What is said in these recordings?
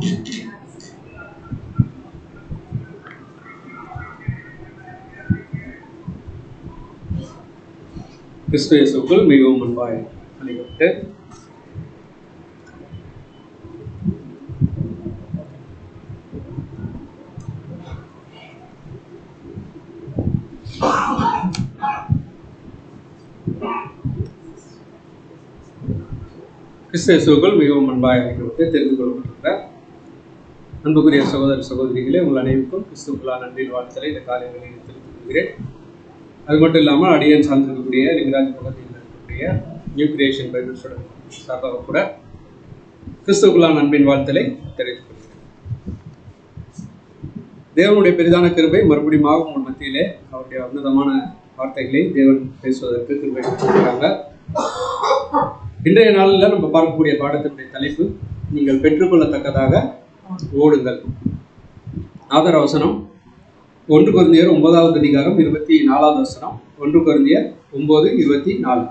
கிறிஸ்து இயேசுவுக்குள் மிகவும் அன்பாய் அழைக்கப்பட்டு கிறிஸ்து இயேசுவுக்குள் மிகவும் அன்பாய் அழைக்கப்பட்டு தெரிந்து கொள்ளப்பட்டிருக்கிற அன்புக்குரிய சகோதர சகோதரிகளே, உங்கள் அனைவருக்கும் கிறிஸ்துவுக்குள்ளான நன்றியின் வாழ்த்தலை இந்த காலைகளில் தெரிவித்துக் கொள்கிறேன். அது மட்டும் இல்லாமல் அடியன் சார்ந்திருக்கக்கூடிய லிங்கராஜ் பகுதியில் இருக்கக்கூடிய நியூ கிரியேஷன் பைபிள் ஸ்டூடெண்ட் சார்பாக கூட கிறிஸ்துவுக்குள்ளான அன்பின் வாழ்த்தலை தெரிவித்துக் கொள்கிறேன். தேவனுடைய பெரிதான கிருபை மறுபடியும் உங்கள் மத்தியிலே அவருடைய உன்னதமான வார்த்தைகளை தேவன் பேசுவதற்கு கிருபை கொடுக்கிறாங்க. இன்றைய நாளில் நம்ம பார்க்கக்கூடிய பாடத்தினுடைய தலைப்பு, நீங்கள் பெற்றுக்கொள்ளத்தக்கதாக ஓடுங்கள். ஆதார வசனம் 1 கொரிந்தியர் 9வது அதிகாரம் 24வது வசனம். 1 கொரிந்தியர் 9:24.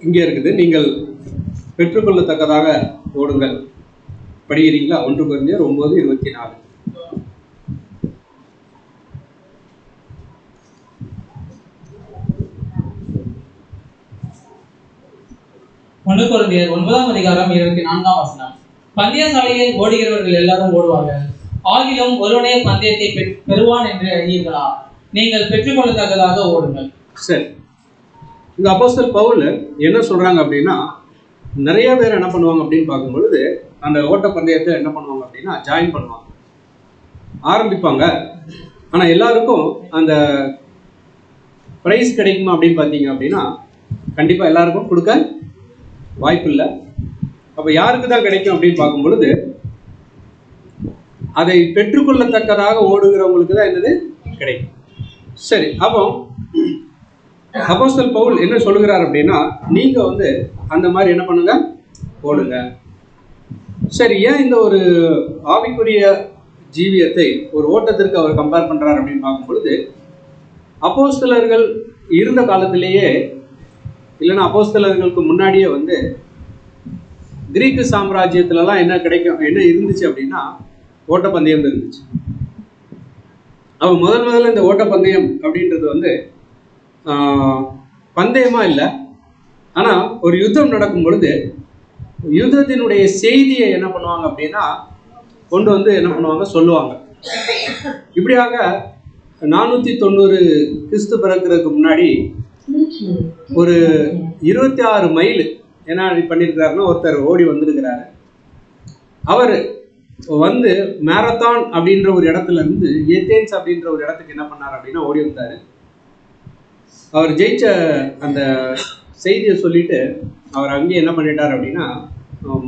இங்கே இருக்குது, நீங்கள் பெற்றுக்கொள்ளத்தக்கதாக ஓடுங்கள். படிக்கிறீங்களா? 1 கொரிந்தியர் 9:24. கொரிந்தியர் 9ஆம் அதிகாரம் 24ஆம் வசனம். பந்தயசாலையில் ஓடுகிறவர்கள் எல்லாரும் ஓடுவார்கள், ஆகிலும் ஒருவனே பந்தயத்தை பெறுவான் என்று அறியீர்களா? நீங்கள் பெற்றுக்கொள்ளத்தக்கதாக ஓடுங்கள். சரி, இந்த அப்போஸ்தலர் பவுல் என்ன சொல்றாங்க அப்படின்னா, நிறைய பேர் என்ன பண்ணுவாங்க அப்படின்னு பார்க்கும்பொழுது அந்த ஓட்ட பந்தயத்தை என்ன பண்ணுவாங்க அப்படின்னா ஜாயின் பண்ணுவாங்க, ஆரம்பிப்பாங்க. ஆனா எல்லாருக்கும் அந்த பிரைஸ் கிடைக்குமா அப்படின்னு பார்த்தீங்க அப்படின்னா கண்டிப்பா எல்லாருக்கும் கொடுக்க வாய்ப்பு இல்லை. அப்ப யாருக்கு தான் கிடைக்கும் அப்படின்னு பார்க்கும் பொழுது அதை பெற்றுக்கொள்ளத்தக்கதாக ஓடுகிறவங்களுக்கு தான் என்னது கிடைக்கும். சரி, அப்போ அப்போஸ்தலர் பவுல் என்ன சொல்லுகிறார் அப்படின்னா, நீங்க அந்த மாதிரி என்ன பண்ணுங்க, ஓடுங்க. சரி, ஏன் இந்த ஒரு ஆவிக்குரிய ஜீவியத்தை ஒரு ஓட்டத்திற்கு அவர் கம்பேர் பண்றார் அப்படின்னு பார்க்கும் பொழுது, அப்போஸ்தலர்கள் இருந்த காலத்திலேயே இல்லைன்னா அப்போஸ்தலர்களுக்கு முன்னாடியே கிரீக்கு சாம்ராஜ்யத்துலலாம் என்ன இருந்துச்சு அப்படின்னா ஓட்டப்பந்தயம் இருந்துச்சு. அவன் முதல்ல இந்த ஓட்டப்பந்தயம் அப்படின்றது பந்தயமா இல்லை, ஆனா ஒரு யுத்தம் நடக்கும் பொழுது யுத்தத்தினுடைய செய்தியை என்ன பண்ணுவாங்க அப்படின்னா கொண்டு என்ன பண்ணுவாங்க, சொல்லுவாங்க. இப்படியாக 490 கிறிஸ்து பிறக்கிறதுக்கு முன்னாடி ஒரு 26 மைல் என்ன பண்ணியிருக்கிறாருன்னா ஒருத்தர் ஓடி வந்திருக்கிறாரு. அவர் மேரத்தான் அப்படின்ற ஒரு இடத்துல இருந்து ஏதேன்ஸ் அப்படின்ற ஒரு இடத்துக்கு என்ன பண்ணார் அப்படின்னா ஓடி வந்தாரு. அவர் ஜெயிச்ச அந்த செய்தியை சொல்லிட்டு அவர் அங்கேயே என்ன பண்ணிட்டார் அப்படின்னா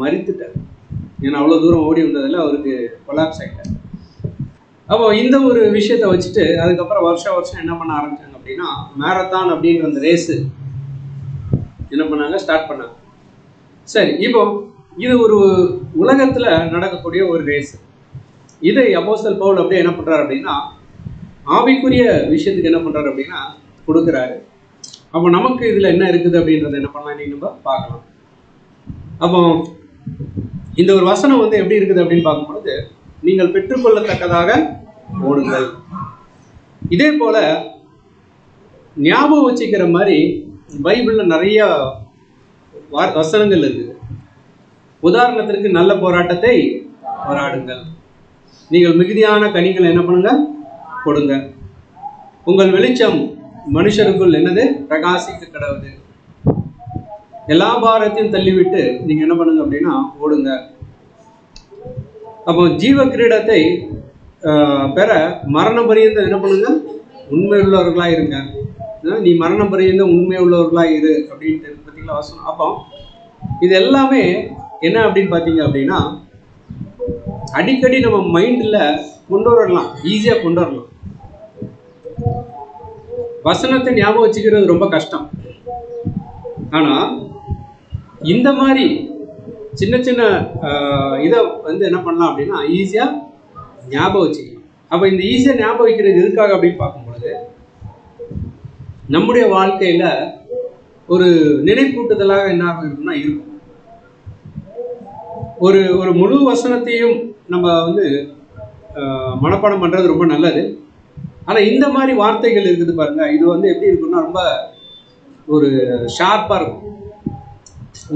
மரித்துட்டார். ஏன்னா அவ்வளோ தூரம் ஓடி வந்ததில் அவருக்கு கொலாப்ஸ் ஆகிட்டார். அப்போ இந்த ஒரு விஷயத்தை வச்சுட்டு அதுக்கப்புறம் வருஷம் என்ன பண்ண ஆரம்பிச்சாங்க அப்படின்னா மேரத்தான் அப்படின்ற அந்த ரேஸு என்ன பண்ணாங்க, ஸ்டார்ட் பண்ணாங்க. சரி, இப்போ இது ஒரு உலகத்தில் நடக்கக்கூடிய ஒரு ரேஸ். இதை அப்போஸ்தலர் பவுல் அப்படியே என்ன பண்ணுறாரு அப்படின்னா ஆவிக்குரிய விஷயத்துக்கு என்ன பண்ணுறாரு அப்படின்னா கொடுக்குறாரு. அப்போ நமக்கு இதில் என்ன இருக்குது அப்படின்றத என்ன பண்ணலாம் நீங்க நம்ம பார்க்கலாம். அப்போ இந்த ஒரு வசனம் எப்படி இருக்குது அப்படின்னு பார்க்கும்பொழுது, நீங்கள் பெற்றுக்கொள்ளத்தக்கதாக ஓடுங்கள். இதே போல ஞாபகம் வச்சுக்கிற மாதிரி பைபிளில் நிறைய வசனங்கள் இருக்குது. உதாரணத்திற்கு, நல்ல போராட்டத்தை போராடுங்கள், நீங்கள் மிகுதியான கனிகளை என்ன பண்ணுங்க, கொடுங்க, உங்கள் வெளிச்சம் மனுஷருக்குள் என்னது பிரகாசிக்க கடவுது, எல்லா பாரத்தையும் தள்ளிவிட்டு நீங்க என்ன பண்ணுங்க அப்படின்னா ஓடுங்க. அப்போ ஜீவ கிரீடத்தை பெற மரணம் பரியந்த என்ன பண்ணுங்க, உண்மை உள்ளவர்களா இருங்க. நீ மரணம் பரியந்த உண்மை உள்ளவர்களா இரு அப்படின்ட்டு பார்த்தீங்களா வசனம். அப்போ இது எல்லாமே என்ன அப்படின்னு பார்த்தீங்க அப்படின்னா அடிக்கடி நம்ம மைண்டில் கொண்டு வரலாம், ஈஸியாக கொண்டு வரலாம். வசனத்தை ஞாபகம் வச்சுக்கிறது ரொம்ப கஷ்டம். ஆனால் இந்த மாதிரி சின்ன சின்ன இதை என்ன பண்ணலாம் அப்படின்னா ஈஸியாக ஞாபகம் வச்சுக்கலாம். அப்போ இந்த ஈஸியாக ஞாபகம் வைக்கிறது எதுக்காக அப்படின்னு பார்க்கும்பொழுது, நம்முடைய வாழ்க்கையில் ஒரு நினைப்பூட்டுதலாக என்ன இருக்கும்னா இருக்கும். ஒரு ஒரு முழு வசனத்தையும் நம்ம வந்து மனப்பாடம் பண்றது ரொம்ப நல்லது. ஆனா இந்த மாதிரி வார்த்தைகள் இருக்குது பாருங்க, இது வந்து எப்படி இருக்குன்னா ரொம்ப ஒரு ஷார்ப்பா இருக்கும்.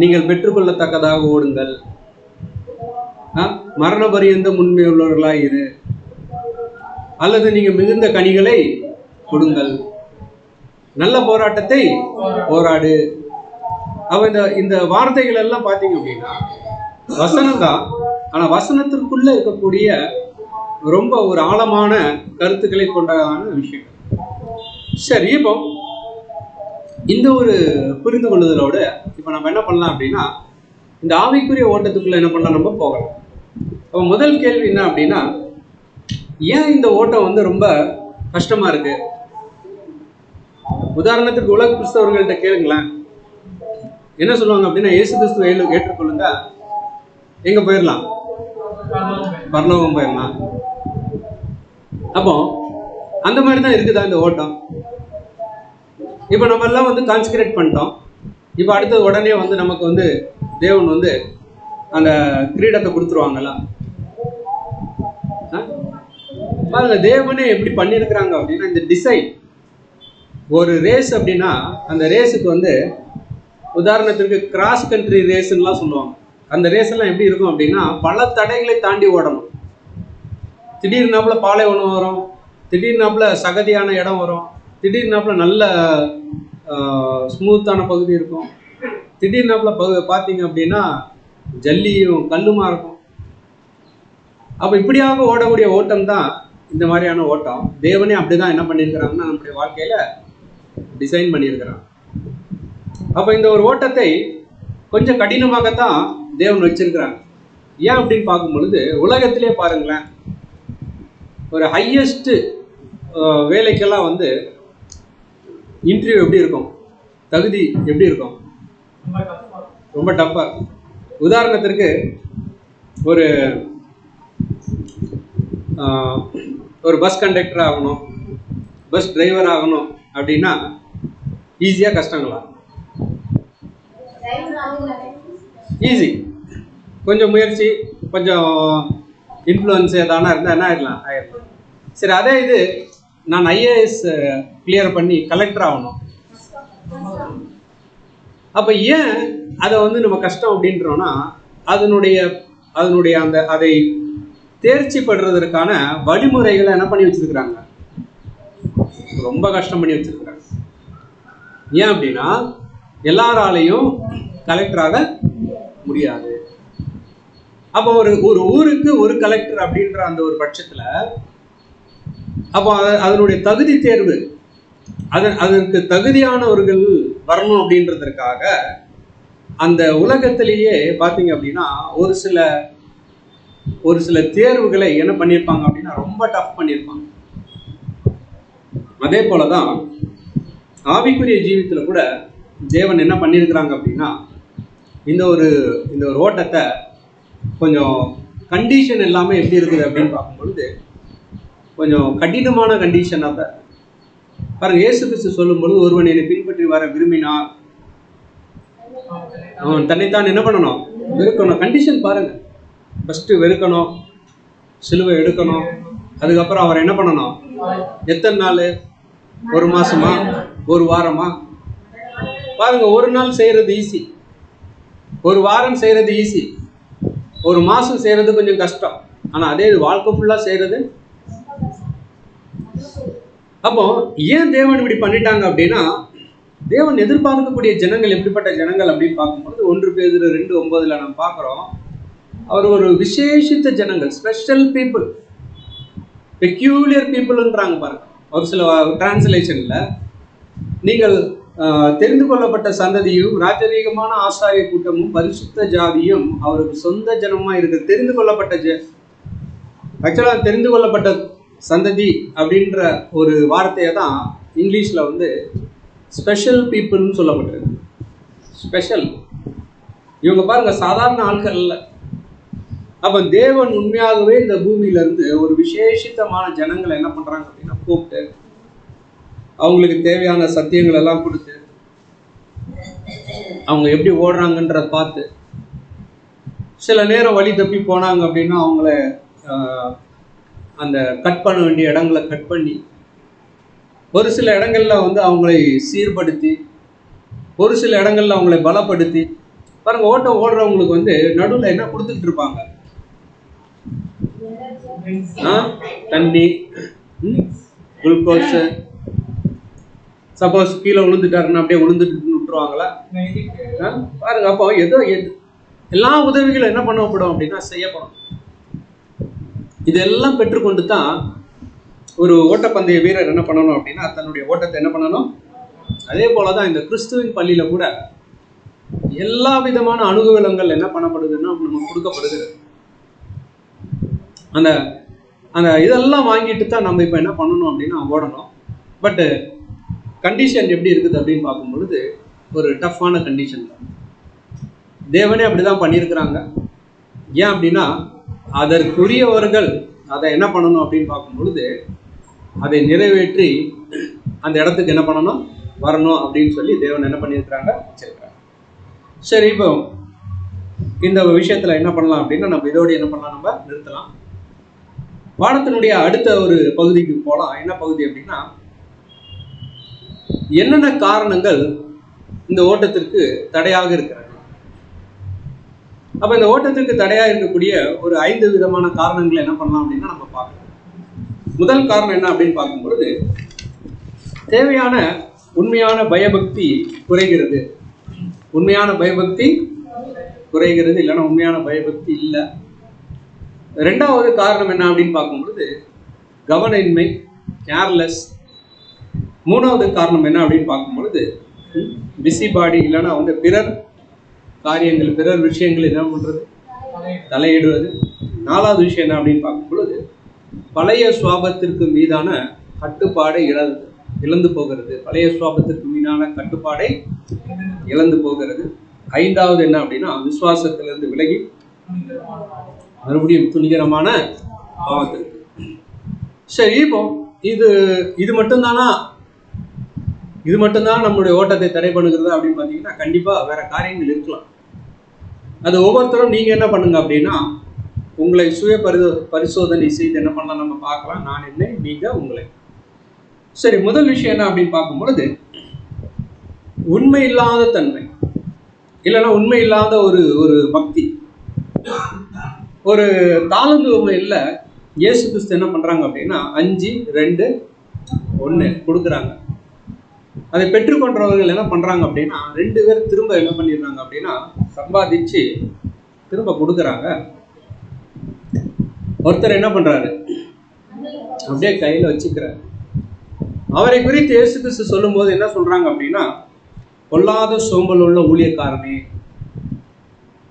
நீங்கள் பெற்றுக்கொள்ளத்தக்கதாக ஓடுங்கள், மரண பரியந்த உண்மை உள்ளவர்களாய் இரு, அல்லது நீங்க மிகுந்த கனிகளை கொடுங்கள், நல்ல போராட்டத்தை போராடு. அவ இந்த வார்த்தைகள் எல்லாம் பார்த்தீங்க அப்படின்னா வசனம் தான். ஆனா வசனத்திற்குள்ள இருக்கக்கூடிய ரொம்ப ஒரு ஆழமான கருத்துக்களை கொண்டதான விஷயம். சரி, இப்போ இந்த ஒரு புரிந்து கொள்ளுதலோட இப்போ நம்ம என்ன பண்ணலாம் அப்படின்னா இந்த ஆவிக்குரிய ஓட்டத்துக்குள்ள என்ன பண்ணலாம், நம்ம போகலாம். அப்போ முதல் கேள்வி என்ன அப்படின்னா, ஏன் இந்த ஓட்டம் வந்து ரொம்ப கஷ்டமா இருக்கு? உதாரணத்துக்கு உலக கிறிஸ்தவர்கள்ட்ட கேளுங்களேன், என்ன சொல்லுவாங்க அப்படின்னா, இயேசு கிறிஸ்துவை ஏற்றுக்கொள்ளுங்க, எங்க போயிடலாம், பரலோகம் போயிடலாம். அப்போ அந்த மாதிரி தான் இருக்குதா இந்த ஓட்டம்? இப்போ நம்ம எல்லாம் வந்து கான்சன்ட்ரேட் பண்ணிட்டோம். இப்போ அடுத்தது உடனே வந்து நமக்கு வந்து தேவன் வந்து அந்த கிரீடத்தை கொடுத்துருவாங்களா? பாருங்க, தேவனே எப்படி பண்ணியிருக்கிறாங்க அப்படின்னா, இந்த டிசைன் ஒரு ரேஸ் அப்படின்னா அந்த ரேஸுக்கு வந்து உதாரணத்திற்கு கிராஸ் கண்ட்ரி ரேஸ்லாம் சொல்லுவாங்க. அந்த ரேஸ் எல்லாம் எப்படி இருக்கும் அப்படின்னா பல தடைகளை தாண்டி ஓடணும். திடீர்னாப்புல பாலைவனம் வரும், திடீர்னாப்புல சகதியான இடம் வரும், திடீர்னாப்புல நல்ல ஸ்மூத்தான பகுதி இருக்கும், திடீர்னாப்புல பார்த்தீங்க அப்படின்னா ஜல்லியும் கல்லுமா இருக்கும். அப்போ இப்படியாக ஓடக்கூடிய ஓட்டம் தான் இந்த மாதிரியான ஓட்டம். தேவனே அப்படிதான் என்ன பண்ணியிருக்கிறாங்கன்னா நம்முடைய வாழ்க்கையில டிசைன் பண்ணியிருக்கிறான். அப்போ இந்த ஒரு ஓட்டத்தை கொஞ்சம் கடினமாகத்தான் தேவன் வச்சிருக்கிறாங்க. ஏன் அப்படின்னு பார்க்கும் பொழுது உலகத்திலே பாருங்களேன், ஒரு ஹையஸ்ட் வேலைக்கெல்லாம் வந்து இன்டர்வியூ எப்படி இருக்கும், தகுதி எப்படி இருக்கும், ரொம்ப டஃப்பாக இருக்கும். உதாரணத்திற்கு ஒரு ஒரு பஸ் கண்டக்டர் ஆகணும், பஸ் டிரைவர் ஆகணும் அப்படின்னா ஈஸியாக கஷ்டங்களா? ஈஸி. கொஞ்சம் முயற்சி, கொஞ்சம் இன்ஃப்ளூயன்ஸ் எதானா இருந்தால் என்ன ஆயிடலாம், ஆயிடலாம். சரி, அதே இது நான் ஐஏஎஸ் கிளியர் பண்ணி கலெக்டர் ஆகணும். அப்போ ஏன் அதை வந்து நம்ம கஷ்டம் அப்படின்றோன்னா அதனுடைய அந்த அதை தேர்ச்சி பெறுறதற்கான வழிமுறைகளை என்ன பண்ணி வச்சிருக்கிறாங்க, ரொம்ப கஷ்டம் பண்ணி வச்சிருக்கிறாங்க. ஏன் அப்படின்னா எல்லாராலையும் கலெக்டராக முடியாது. அப்போ ஒரு ஊருக்கு ஒரு கலெக்டர் அப்படின்ற அந்த ஒரு பட்சத்தில் அப்போ அதனுடைய தகுதி தேர்வு, அதற்கு தகுதியானவர்கள் வரணும் அப்படின்றதற்காக அந்த உலகத்திலேயே பார்த்தீங்க அப்படின்னா ஒரு சில தேர்வுகளை என்ன பண்ணியிருப்பாங்க அப்படின்னா ரொம்ப டஃப் பண்ணியிருப்பாங்க. அதே போலதான் ஆவிக்குரிய ஜீவியத்தில் கூட தேவன் என்ன பண்ணியிருக்கிறாங்க அப்படின்னா இந்த ஒரு ஓட்டத்தை கொஞ்சம் கண்டிஷன் எல்லாமே எப்படி இருக்குது அப்படின்னு பார்க்கும்பொழுது கொஞ்சம் கடினமான கண்டிஷனாக தான் பாருங்க. இயேசு கிறிஸ்து சொல்லும் பொழுது ஒருவன் என்னை பின்பற்றி வர விரும்பினால் அவன் தன்னைத்தான் என்ன பண்ணணும், வெறுக்கணும். கண்டிஷன் பாருங்க, ஃபஸ்ட்டு வெறுக்கணும், சிலுவை எடுக்கணும், அதுக்கப்புறம் அவர் என்ன பண்ணணும், எத்தனை நாள், ஒரு மாசமா, ஒரு வாரமா? பாருங்க, ஒரு நாள் செய்யறது ஈஸி, ஒரு வாரம் செய்யறது ஈஸி, ஒரு மாசம் செய்யறது கொஞ்சம் கஷ்டம். ஆனா அதே வாழ்க்கை ஃபுல்லா செய்யறது. அப்போ ஏன் தேவன் இப்படி பண்ணிட்டாங்க அப்படின்னா தேவன் எதிர்பார்க்கக்கூடிய ஜனங்கள் எப்படிப்பட்ட ஜனங்கள் அப்படின்னு பார்க்கும்போது 1 பேதுரு 2:9 நம்ம பார்க்குறோம். அவர் ஒரு விசேஷித்த ஜனங்கள், ஸ்பெஷல் பீப்புள், பெக்யூலியர் பீப்புள்ன்றாங்க பாருங்க. ஒரு சில டிரான்ஸ்லேஷன்ல நீங்கள் தெரிந்து கொள்ளப்பட்ட சந்ததியும் ராஜரீகமான ஆசாரிய கூட்டமும் பரிசுத்த ஜாதியும் அவருக்கு சொந்த ஜனமா இருக்கு. தெரிந்து கொள்ளப்பட்ட ஆக்சுவலா தெரிந்து கொள்ளப்பட்ட சந்ததி அப்படின்ற ஒரு வார்த்தையை தான் இங்கிலீஷ்ல வந்து ஸ்பெஷல் பீப்புள்னு சொல்லப்பட்டிருக்கு. ஸ்பெஷல், இவங்க பாருங்க சாதாரண ஆட்கள் இல்லை. அப்ப தேவன் உண்மையாகவே இந்த பூமியில இருந்து ஒரு விசேஷித்தமான ஜனங்களை என்ன பண்றாங்க அப்படின்னா கூப்பிட்டு அவங்களுக்கு தேவையான சத்தியங்கள் எல்லாம் கொடுத்து அவங்க எப்படி ஓடுறாங்கன்றத பார்த்து, சில நேரம் வழி தப்பி போனாங்க அப்படின்னா அவங்கள அந்த கட் பண்ண வேண்டிய இடங்களை கட் பண்ணி, ஒரு சில இடங்கள்ல வந்து அவங்களை சீர்படுத்தி, ஒரு சில இடங்கள்ல அவங்களை பலப்படுத்தி பாருங்க. ஓட்டம் ஓடுறவங்களுக்கு வந்து நடுவில் என்ன கொடுத்துட்டு இருப்பாங்க? தண்ணி, குளுக்கோஸ். சப்போஸ் கீழே விழுந்துட்டாருன்னா அப்படியே விழுந்துட்டு விட்டுருவாங்களா? பாருங்க. அப்போ ஏதோ எல்லா உதவிகளும் என்ன பண்ணப்படும் அப்படின்னா செய்யப்படும். இதெல்லாம் பெற்றுக்கொண்டு தான் ஒரு ஓட்டப்பந்தய வீரர் என்ன பண்ணணும் அப்படின்னா தன்னுடைய ஓட்டத்தை என்ன பண்ணணும். அதே போலதான் இந்த கிறிஸ்துவின் பள்ளியில கூட எல்லா விதமான அனுகூலங்கள் என்ன பண்ணப்படுதுன்னா நமக்கு கொடுக்கப்படுகிறது. அந்த அந்த இதெல்லாம் வாங்கிட்டு தான் நம்ம இப்போ என்ன பண்ணணும் அப்படின்னா ஓடணும். பட்டு கண்டிஷன் எப்படி இருக்குது அப்படின்னு பார்க்கும் பொழுது ஒரு டஃப்பான கண்டிஷன் தான். தேவனே அப்படிதான் பண்ணியிருக்கிறாங்க. ஏன் அப்படின்னா அதற்குரியவர்கள் அதை என்ன பண்ணணும் அப்படின்னு பார்க்கும் பொழுது அதை நிறைவேற்றி அந்த இடத்துக்கு என்ன பண்ணணும், வரணும் அப்படின்னு சொல்லி தேவன் என்ன பண்ணியிருக்கிறாங்க, வச்சிருக்கிறாங்க. சரி, இப்போ இந்த விஷயத்துல என்ன பண்ணலாம் அப்படின்னா நம்ம இதோடு என்ன பண்ணலாம், நம்ம நிறுத்தலாம். பாடத்தினுடைய அடுத்த ஒரு பகுதிக்கு போகலாம். என்ன பகுதி அப்படின்னா, என்னென்ன காரணங்கள் இந்த ஓட்டத்திற்கு தடையாக இருக்கிறது. அப்ப இந்த ஓட்டத்திற்கு தடையாக இருக்கக்கூடிய ஒரு 5 விதமான காரணங்களை என்ன பண்ணலாம் அப்படின்னா நம்ம பார்க்கலாம். முதல் காரணம் என்ன அப்படின்னு பார்க்கும் பொழுது, தேவையான உண்மையான பயபக்தி குறைகிறது. உண்மையான பயபக்தி குறைகிறது, இல்லைன்னா உண்மையான பயபக்தி இல்லை. ரெண்டாவது காரணம் என்ன அப்படின்னு பார்க்கும் பொழுது கவனமின்மை, கேர்லெஸ். மூணாவது காரணம் என்ன அப்படின்னு பார்க்கும் பொழுது பிஸிபாடி, இல்லைன்னா வந்து பிறர் காரியங்கள், பிறர் விஷயங்கள் என்ன பண்றது, தலையிடுவது. நாலாவது விஷயம் என்ன அப்படின்னு பார்க்கும் பொழுது பழைய சுவாபத்திற்கு மீதான கட்டுப்பாடை இழந்து போகிறது. பழைய சுவாபத்திற்கு மீதான கட்டுப்பாடை இழந்து போகிறது. ஐந்தாவது என்ன அப்படின்னா விசுவாசத்திலிருந்து விலகி மறுபடியும் துணிகரமான பாவத்திற்கு. சரி, இப்போ இது மட்டும்தானா, இது மட்டும்தான் நம்மளுடைய ஓட்டத்தை தடை பண்ணுகிறது அப்படின்னு பார்த்தீங்கன்னா கண்டிப்பா வேற காரியங்கள் இருக்கலாம். அது ஒவ்வொருத்தரும் நீங்க என்ன பண்ணுங்க அப்படின்னா உங்களை சுய பரிசோதனை செய்து என்ன பண்ணலாம் நம்ம பார்க்கலாம். நான் என்ன, நீங்க உங்களை. சரி, முதல் விஷயம் என்ன அப்படின்னு பார்க்கும் பொழுது உண்மை இல்லாத தன்மை, இல்லைன்னா உண்மை இல்லாத ஒரு பக்தி. ஒரு தாளந்து உண்மையில் இயேசு கிறிஸ்து என்ன பண்றாங்க அப்படின்னா 5, 2, 1 கொடுக்குறாங்க. அதை பெற்றுக்கொண்டவர்கள் என்ன பண்றாங்க அப்படின்னா 2 பேர் திரும்ப என்ன பண்ணிடுறாங்க அப்படின்னா சம்பாதிச்சு திரும்ப கொடுக்குறாங்க. ஒருத்தர் என்ன பண்றாரு, அப்படியே கையில வச்சுக்கிறார். அவரை குறித்து இயேசு கிறிஸ்து சொல்லும் போது என்ன சொல்றாங்க அப்படின்னா, பொல்லாத சோம்பல் உள்ள ஊழியக்காரனே.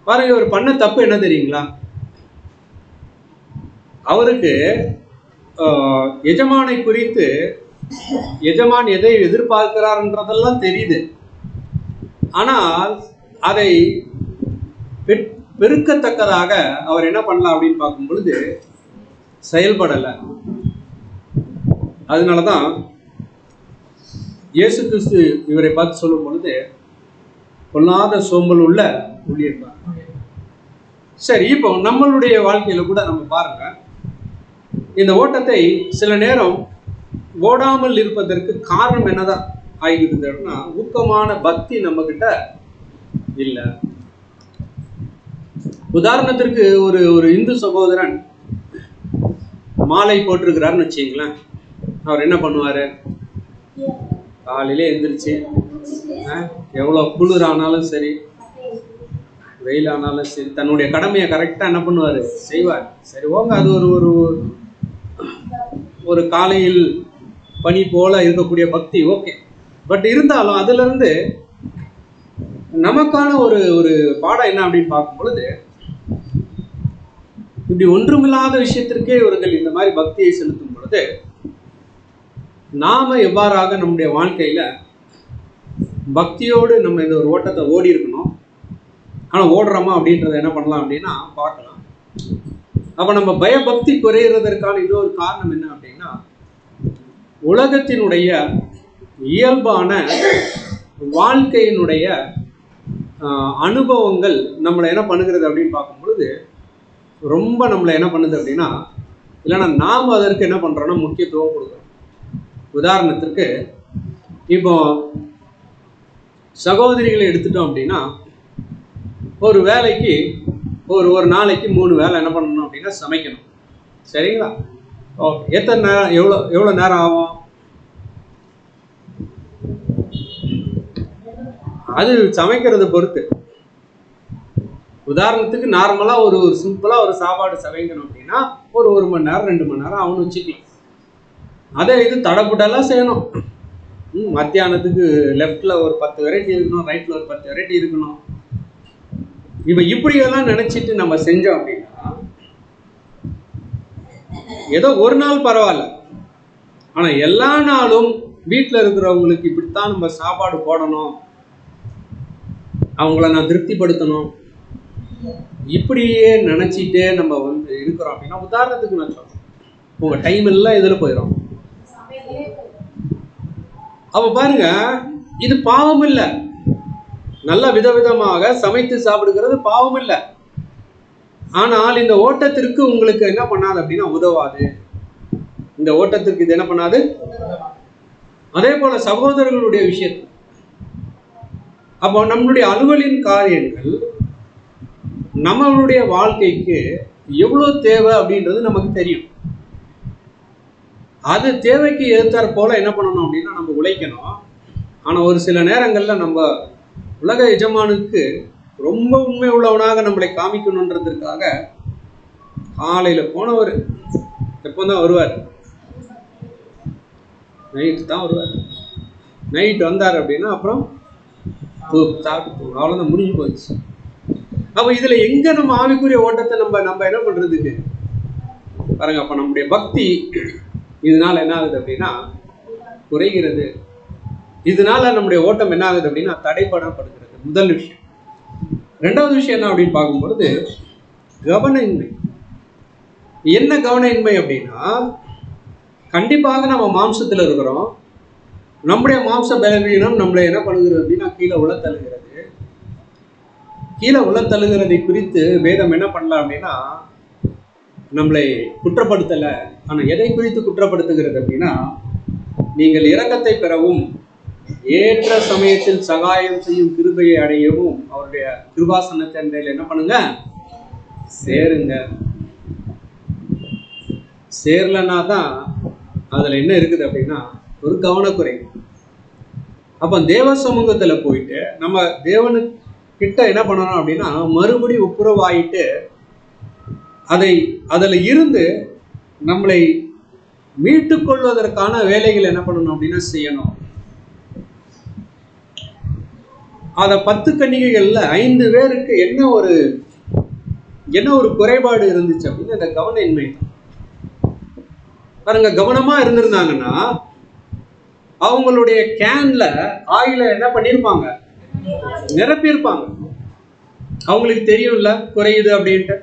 பாருங்க, இவர் பண்ண தப்பு என்ன தெரியுங்களா? அவருக்கு எஜமானை குறித்து எஜமான் எதை எதிர்பார்க்கிறார்ன்றதெல்லாம் தெரியுது. ஆனால் அதை பெருக்கத்தக்கதாக அவர் என்ன பண்ணலாம் அப்படின்னு பார்க்கும் பொழுது செயல்படலை. அதனாலதான் இயேசு கிறிஸ்து இவரை பார்த்து சொல்லும் பொழுது பொல்லாத சோம்பல் உள்ள ஊழியக்காரன். சரி, இப்போ நம்மளுடைய வாழ்க்கையில கூட நம்ம பாருங்க, இந்த ஓட்டத்தை சில நேரம் ஓடாமல் இருப்பதற்கு காரணம் என்னதான் ஆகிருக்குதுன்னா ஊக்கமான பக்தி நம்ம கிட்ட இல்லை. உதாரணத்திற்கு ஒரு இந்து சகோதரன் மாலை போட்டிருக்கிறாருன்னு வச்சுங்களேன். அவர் என்ன பண்ணுவாரு, காலையிலே எந்திரிச்சு எவ்வளோ குளிர் ஆனாலும் சரி, வெயில் ஆனாலும் சரி, தன்னுடைய கடமையை கரெக்டாக என்ன பண்ணுவார், செய்வார். சரி, ஓங்க, அது ஒரு காலையில் பனி போல இருக்கக்கூடிய பக்தி, ஓகே. பட் இருந்தாலும் அதுல இருந்து நமக்கான ஒரு பாடம் என்ன அப்படின்னு பார்க்கும் பொழுது, இப்படி ஒன்றுமில்லாத விஷயத்திற்கே இவர்கள் இந்த மாதிரி பக்தியை செலுத்தும் பொழுது நாம எவ்வாறாக நம்முடைய வாழ்க்கையில பக்தியோடு நம்ம இந்த ஒரு ஓட்டத்தை ஓடி இருக்கணும். ஆனா ஓடுறோமா அப்படின்றத என்ன பண்ணலாம் அப்படின்னா பார்க்கலாம். அப்ப நம்ம பயபக்தி குறையிறதற்கான இன்னொரு காரணம் என்ன அப்படின்னா, உலகத்தினுடைய இயல்பான வாழ்க்கையினுடைய அனுபவங்கள் நம்மளை என்ன பண்ணுகிறது அப்படின்னு பார்க்கும் பொழுது ரொம்ப நம்மளை என்ன பண்ணுது அப்படின்னா, இல்லைன்னா நாம் அதற்கு என்ன பண்ணுறோன்னா முக்கியத்துவம் கொடுக்குறோம். உதாரணத்திற்கு இப்போ சகோதரிகளை எடுத்துட்டோம் அப்படின்னா, ஒரு வேலைக்கு ஒரு நாளைக்கு 3 வேலை என்ன பண்ணணும் அப்படின்னா சமைக்கணும். சரிங்களா? ஓகே. எத்தனை நேரம், எவ்வளோ நேரம் ஆகும்? அது சமைக்கிறத பொறுத்து. உதாரணத்துக்கு நார்மலாக ஒரு சிம்பிளாக ஒரு சாப்பாடு சமைக்கணும் அப்படின்னா ஒரு மணி நேரம் 2 மணி நேரம் அவனு வச்சுக்கலாம். அதே இது தடப்புடலாம் செய்யணும். மத்தியானத்துக்கு லெஃப்டில் ஒரு 10 வெரைட்டி இருக்கணும், ரைட்டில் ஒரு 10 வெரைட்டி இருக்கணும். இப்போ இப்படியெல்லாம் நினச்சிட்டு நம்ம செஞ்சோம் அப்படின்னா ஏதோ ஒரு நாள் பரவாயில்ல. ஆனால் எல்லா நாளும் வீட்டில் இருக்கிறவங்களுக்கு இப்படித்தான் நம்ம சாப்பாடு போடணும், அவங்கள நான் திருப்திப்படுத்தணும், இப்படியே நினச்சிட்டே நம்ம இருக்கிறோம் அப்படின்னா, உதாரணத்துக்கு நான் சொல்றேன், உங்கள் டைம் எல்லாம் இதில் போயிடும். அப்போ பாருங்க, இது பாவம் இல்லை. நல்ல விதவிதமாக சமைத்து சாப்பிடுகிறது பாவம் இல்லை. ஆனால் இந்த ஓட்டத்திற்கு உங்களுக்கு என்ன பண்ணாது அப்படின்னா உதவாது. இந்த ஓட்டத்திற்கு இது என்ன பண்ணாது. அதே போல சகோதரர்களுடைய விஷயத்தில் அப்போ நம்மளுடைய அலுவலின் காரியங்கள் நம்மளுடைய வாழ்க்கைக்கு எவ்வளோ தேவை அப்படின்றது நமக்கு தெரியும். அது தேவைக்கு ஏற்றாற் போல என்ன பண்ணணும் அப்படின்னா நம்ம உழைக்கணும். ஆனால் ஒரு சில நேரங்களில் நம்ம உலக எஜமானுக்கு ரொம்ப உண்மை உள்ளவனாக நம்மளை காமிக்கணுன்றதுக்காக காலையில் போனவர் எப்போ தான் வருவார்? நைட்டு தான் வருவார். நைட் வந்தார் அப்படின்னா அப்புறம் சாப்பிட்டு அவ்வளோதான், முடிஞ்சு போச்சு. அப்போ இதில் எங்கே நம்ம ஆவிக்குரிய ஓட்டத்தை நம்ம என்ன பண்ணுறதுக்கு பாருங்க. அப்போ நம்முடைய பக்தி இதனால என்ன ஆகுது அப்படின்னா குறைகிறது. இதனால நம்முடைய ஓட்டம் என்ன ஆகுது அப்படின்னா தடைப்படப்படுகிறது. முதல் விஷயம். ரெண்டாவது விஷயம் என்ன அப்படின்னு பார்க்கும்பொழுது கவனயின்மை. என்ன கவனயின்மை அப்படின்னா, கண்டிப்பாக நம்ம மாம்சத்தில் இருக்கிறோம். நம்முடைய மாம்ச பலவீனம் நம்மளை என்ன பண்ணுகிறது அப்படின்னா கீழே உளத்தழுகிறது. கீழே உளத்தழுகிறதை குறித்து வேதம் என்ன பண்ணலாம் அப்படின்னா நம்மளை குற்றப்படுத்தலை. ஆனால் எதை குறித்து குற்றப்படுத்துகிறது அப்படின்னா, நீங்கள் இரக்கத்தை பெறவும் ஏற்ற சமயத்தில் சகாயம் செய்யும் கிருபையை அடையவும் அவருடைய கிருபாசனத்தை என்ன பண்ணுங்க, சேருங்க. சேரலன்னா தான் அதில் என்ன இருக்குது அப்படின்னா ஒரு கவனக்குறை. அப்போ தேவ சமூகத்தில் போயிட்டு நம்ம தேவனுக்கிட்ட என்ன பண்ணணும் அப்படின்னா மறுபடி ஒப்புரவாயிட்டு அதில் இருந்து நம்மளை மீட்டு கொள்வதற்கான வேலைகள் என்ன பண்ணணும் அப்படின்னா செய்யணும். அதை 10 கன்னிகைகள்ல 5 பேருக்கு என்ன ஒரு குறைபாடு இருந்துச்சு அப்படின்னு அந்த கவனயின்மை. பாருங்க, கவனமா இருந்திருந்தாங்கன்னா அவங்களுடைய கேன்ல ஆயில என்ன பண்ணிருப்பாங்க, நிரப்பியிருப்பாங்க. அவங்களுக்கு தெரியும்ல குறையுது அப்படின்ட்டு.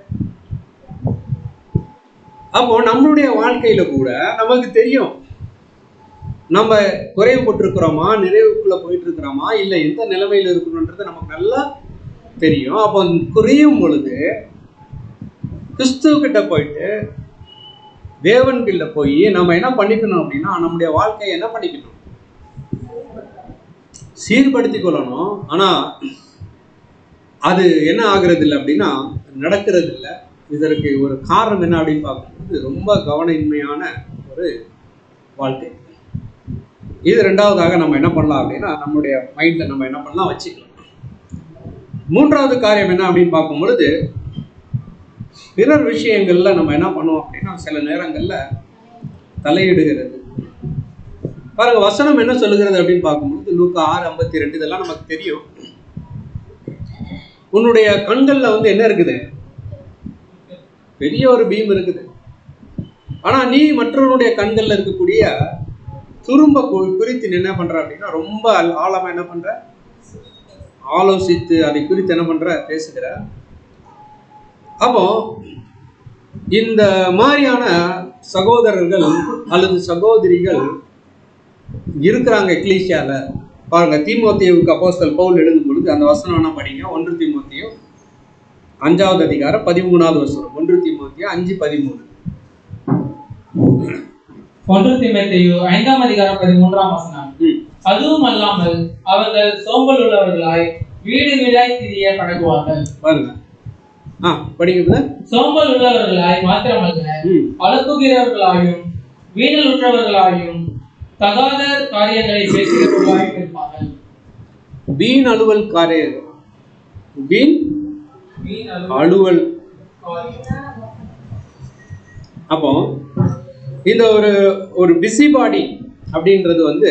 அப்போ நம்மளுடைய வாழ்க்கையில கூட நமக்கு தெரியும் நம்ம குறைவுபட்டிருக்கிறோமா, நிறைவுக்குள்ள போயிட்டு இருக்கிறோமா, இல்லை எந்த நிலைமையில இருக்கணும்ன்றது நமக்கு நல்லா தெரியும். அப்போ குறையும் பொழுது கிறிஸ்துவ கிட்ட போயிட்டு தேவன்கிட்ட போய் நம்ம என்ன பண்ணிக்கணும் அப்படின்னா நம்முடைய வாழ்க்கையை என்ன பண்ணிக்கணும், சீர்படுத்தி கொள்ளணும். ஆனா அது என்ன ஆகுறது இல்லை அப்படின்னா நடக்கிறது இல்லை. இதற்கு ஒரு காரணம் என்ன அப்படின்னு பார்க்கும்போது ரொம்ப கவனயின்மையான ஒரு வாழ்க்கை. இது ரெண்டாவதாக நம்ம என்ன பண்ணலாம் அப்படின்னா நம்முடைய மைண்ட்ல நம்ம என்ன பண்ணலாம் வச்சுக்கலாம். மூன்றாவது காரியம் என்ன அப்படின்னு பார்க்கும் பொழுது பிறர் விஷயங்கள்ல நம்ம என்ன பண்ணுவோம் அப்படின்னா சில நேரங்கள்ல தலையிடுகிறது. பாருங்க, வசனம் என்ன சொல்லுகிறது அப்படின்னு பார்க்கும்பொழுது லூக்கா 6:52 இதெல்லாம் நமக்கு தெரியும். உன்னுடைய கண்கள்ல என்ன இருக்குது, பெரிய ஒரு பீம் இருக்குது. ஆனா நீ மற்றவனுடைய கண்கள்ல இருக்கக்கூடிய துரும்ப குறித்து என்ன பண்ற அப்படின்னா ரொம்ப ஆழமா என்ன பண்ற, ஆலோசித்து அதை குறித்து என்ன பண்ற, பேசுகிற. அப்போ இந்த மாதிரியான சகோதரர்கள் அல்லது சகோதரிகள் இருக்கிறாங்க எக்லீசியால. பாருங்க, தீமோத்தேயுவுக்கு அப்போஸ்தலன் பவுல் எழுதும் பொழுது பொழுது அந்த வசனம் என்ன படிங்க, 1 தீமோத்தேயு 5வது அதிகாரம் 13வது வசனம். 1 தீமோத்தேயு 5:13. 1 தீமோத்தேயு 5ஆம் அதிகாரம் 13ஆம் வசனம். அதுவும் அல்லாமல் அவர்கள் சோம்பல் உள்ளவர்களாய் வீடு வீடாய் திரிய பழகுவார்கள். பாருங்க, படிக்கிறது. சோம்பல் உள்ளவர்களாய் மாத்திரமல்ல, அலப்புகிறவர்களாயும் வீணலுற்றவர்களாயும் தகாத காரியங்களை பேசுகிறவர்களாயும் இருப்பார்கள். வீண் அலுவல் காரியங்கள், வீண் அலுவல். அப்போ இந்த ஒரு பிஸி பாடி அப்படின்றது வந்து